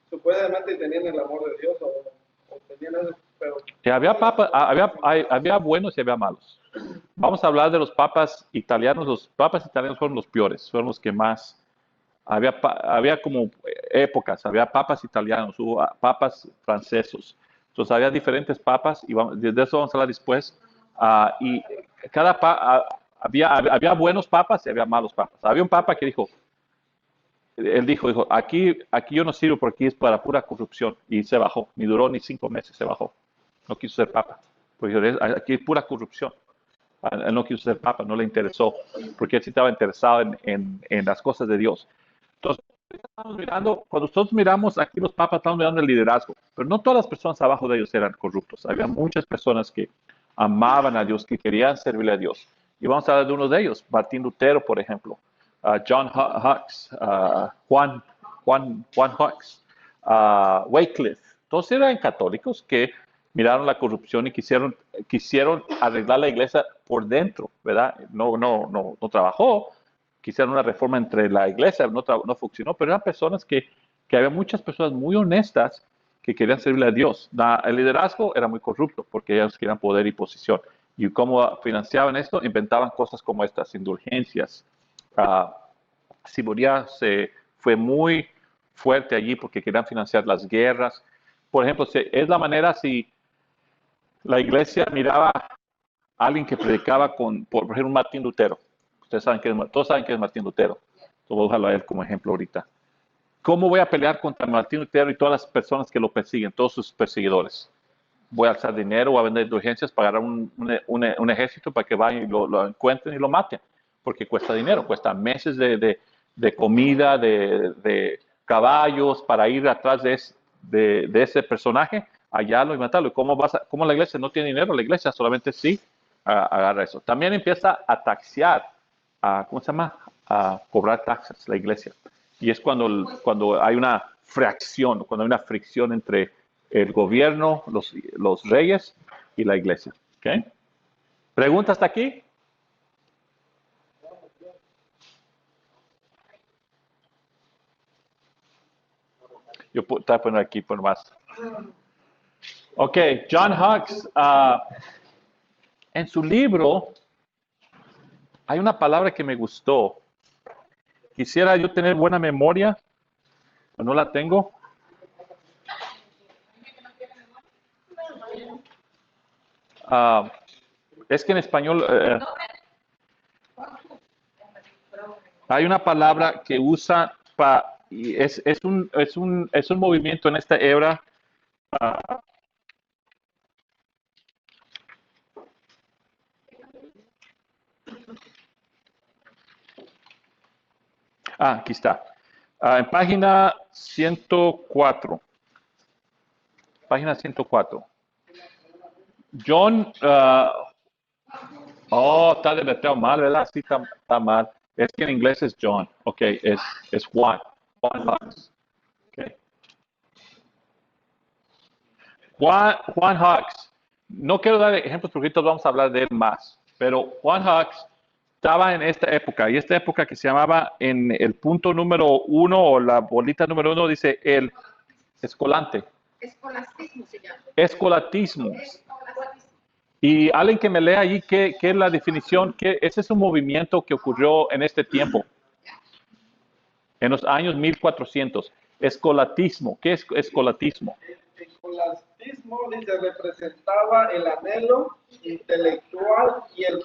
supuestamente tenían el amor de Dios o tenían eso, pero... Y había buenos y había malos. Vamos a hablar de los papas italianos. Los papas italianos fueron los peores, fueron los que más... Había como épocas, había papas italianos, hubo papas franceses. Entonces había diferentes papas y de eso vamos a hablar después. Y había buenos papas y había malos papas. Había un papa que dijo, aquí yo no sirvo porque aquí es para pura corrupción. Y se bajó, ni duró ni 5 meses, se bajó. No quiso ser papa, porque aquí es pura corrupción. Él no quiso ser papa, no le interesó, porque él sí estaba interesado en las cosas de Dios. Entonces, cuando nosotros miramos aquí los papas, estamos mirando el liderazgo, pero no todas las personas abajo de ellos eran corruptos. Había muchas personas que amaban a Dios, que querían servirle a Dios. Y vamos a hablar de uno de ellos, Martín Lutero, por ejemplo, John Hux, Juan Hux, Wycliffe. Todos eran católicos que miraron la corrupción y quisieron arreglar la iglesia por dentro, ¿verdad? No trabajó. Quisieron una reforma entre la iglesia, no funcionó, pero eran personas que había muchas personas muy honestas que querían servirle a Dios. El liderazgo era muy corrupto porque ellos querían poder y posición. ¿Y cómo financiaban esto? Inventaban cosas como estas, indulgencias. Siboría fue muy fuerte allí porque querían financiar las guerras. Por ejemplo, es la manera si la iglesia miraba a alguien que predicaba por ejemplo, Martín Lutero. Todos saben que es Martín Lutero. Voy a usarlo a él como ejemplo ahorita. ¿Cómo voy a pelear contra Martín Lutero y todas las personas que lo persiguen, todos sus perseguidores? Voy a alzar dinero, voy a vender indulgencias, pagar un ejército para que vayan y lo encuentren y lo maten. Porque cuesta dinero, cuesta meses de comida, de caballos para ir atrás de ese personaje, hallarlo y matarlo. ¿Cómo la iglesia no tiene dinero? La iglesia solamente sí agarra eso. También empieza a taxear, ¿cómo se llama? A cobrar taxas la iglesia. Y es cuando hay una fricción, entre el gobierno, los reyes y la iglesia. ¿Okay? ¿Preguntas hasta aquí? Yo te voy a poner aquí por más. Ok, John Hux, en su libro hay una palabra que me gustó. Quisiera yo tener buena memoria, pero no la tengo. Es que en español hay una palabra que usa y es un movimiento en esta era. Aquí está. En página 104. Página 104. John, está deletreado mal, ¿verdad? Sí, está mal. Es que en inglés es John. Ok, es Juan. Juan Hux. Okay. Juan Hux. No quiero dar ejemplos porque ahorita vamos a hablar de él más. Pero Juan Hux estaba en esta época, y esta época que se llamaba en el punto número 1 o la bolita número 1 dice el escolante. Escolastismo se llama. Escolatismo. Escolastismo. Y alguien que me lea allí qué es la definición, que ese es un movimiento que ocurrió en este tiempo, en los años 1400. Escolatismo. ¿Qué es escolatismo? El escolastismo dice representaba el anhelo intelectual y el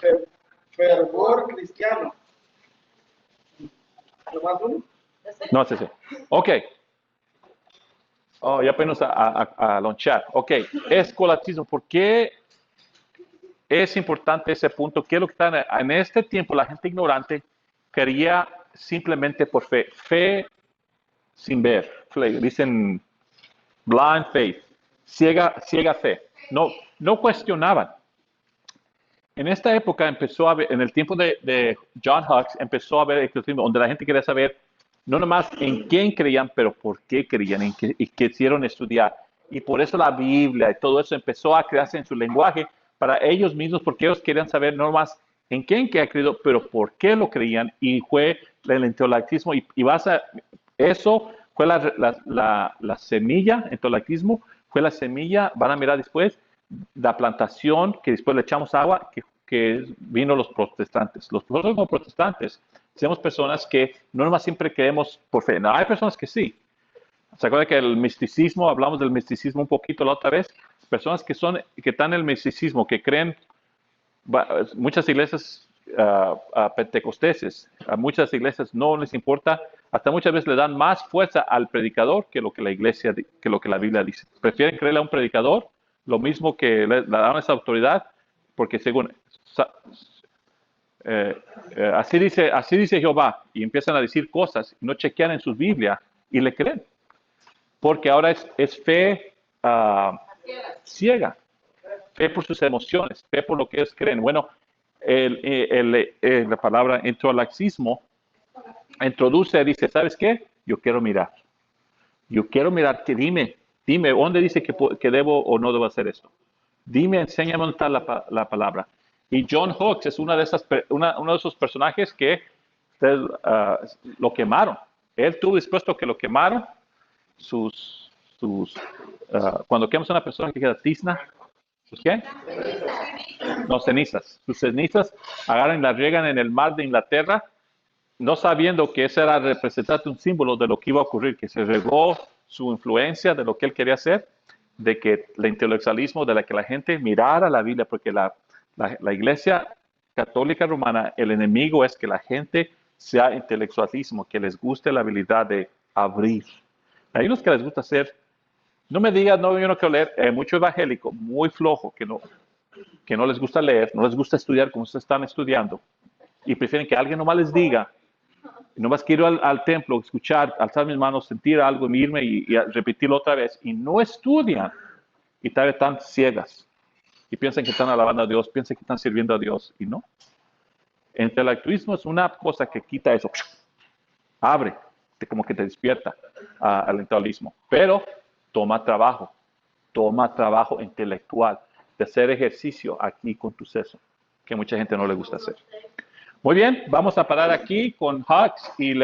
fervor cristiano. ¿Lo más uno? No sé. Ok. Ya apenas a lonchar. Ok. Escolatismo. ¿Por qué es importante ese punto? ¿Qué es lo que está en este tiempo? La gente ignorante quería simplemente por fe. Fe sin ver. Dicen blind faith. Ciega fe. No cuestionaban. En esta época empezó a haber, en el tiempo de John Hux, empezó a haber eclecticismo, donde la gente quería saber no nomás en quién creían, pero por qué creían y quisieron estudiar. Y por eso la Biblia y todo eso empezó a crearse en su lenguaje para ellos mismos, porque ellos querían saber no nomás en quién que ha creído, pero por qué lo creían. Y fue el intelectismo. Eso fue la semilla, intelectismo, fue la semilla, van a mirar después, la plantación, que después le echamos agua, que vino los protestantes. Los protestantes somos personas que no nomás siempre creemos por fe. No, hay personas que sí. ¿Se acuerdan que el misticismo, hablamos del misticismo un poquito la otra vez? Personas que están en el misticismo, que creen, muchas iglesias pentecosteses, a muchas iglesias no les importa, hasta muchas veces le dan más fuerza al predicador que lo que la Biblia dice. Prefieren creerle a un predicador, lo mismo que le dan esa autoridad, porque según así dice Jehová, y empiezan a decir cosas, y no chequean en sus Biblias y le creen, porque ahora es fe ciega, fe por sus emociones, fe por lo que ellos creen. Bueno, la palabra intelectismo dice, ¿sabes qué? Yo quiero mirar, que dime, ¿dónde dice que debo o no debo hacer esto? Dime, enséñame dónde está la palabra. Y John Hux es uno de esos personajes que lo quemaron. Él estuvo dispuesto a que lo quemaron. Cuando quemas a una persona que queda tizna, ¿qué? No, cenizas. Sus cenizas agarran y las riegan en el mar de Inglaterra, no sabiendo que ese era representante, un símbolo de lo que iba a ocurrir, que se regó su influencia de lo que él quería hacer, de que el intelectualismo, de la que la gente mirara la Biblia, porque la Iglesia Católica Romana, el enemigo es que la gente sea intelectualismo, que les guste la habilidad de abrir. Hay unos que les gusta hacer, no me digas, no, yo no quiero leer, mucho evangélico, muy flojo, que no les gusta leer, no les gusta estudiar como ustedes están estudiando, y prefieren que alguien nomás les diga, y nomás quiero al templo, escuchar, alzar mis manos, sentir algo, irme y repetirlo otra vez, y no estudian, y tal vez están ciegas, y piensan que están alabando a Dios, piensan que están sirviendo a Dios, y no. El intelectualismo es una cosa que quita eso, abre, como que te despierta al intelectualismo, pero toma trabajo intelectual, de hacer ejercicio aquí con tu seso, que mucha gente no le gusta hacer. Muy bien, vamos a parar aquí con Hux y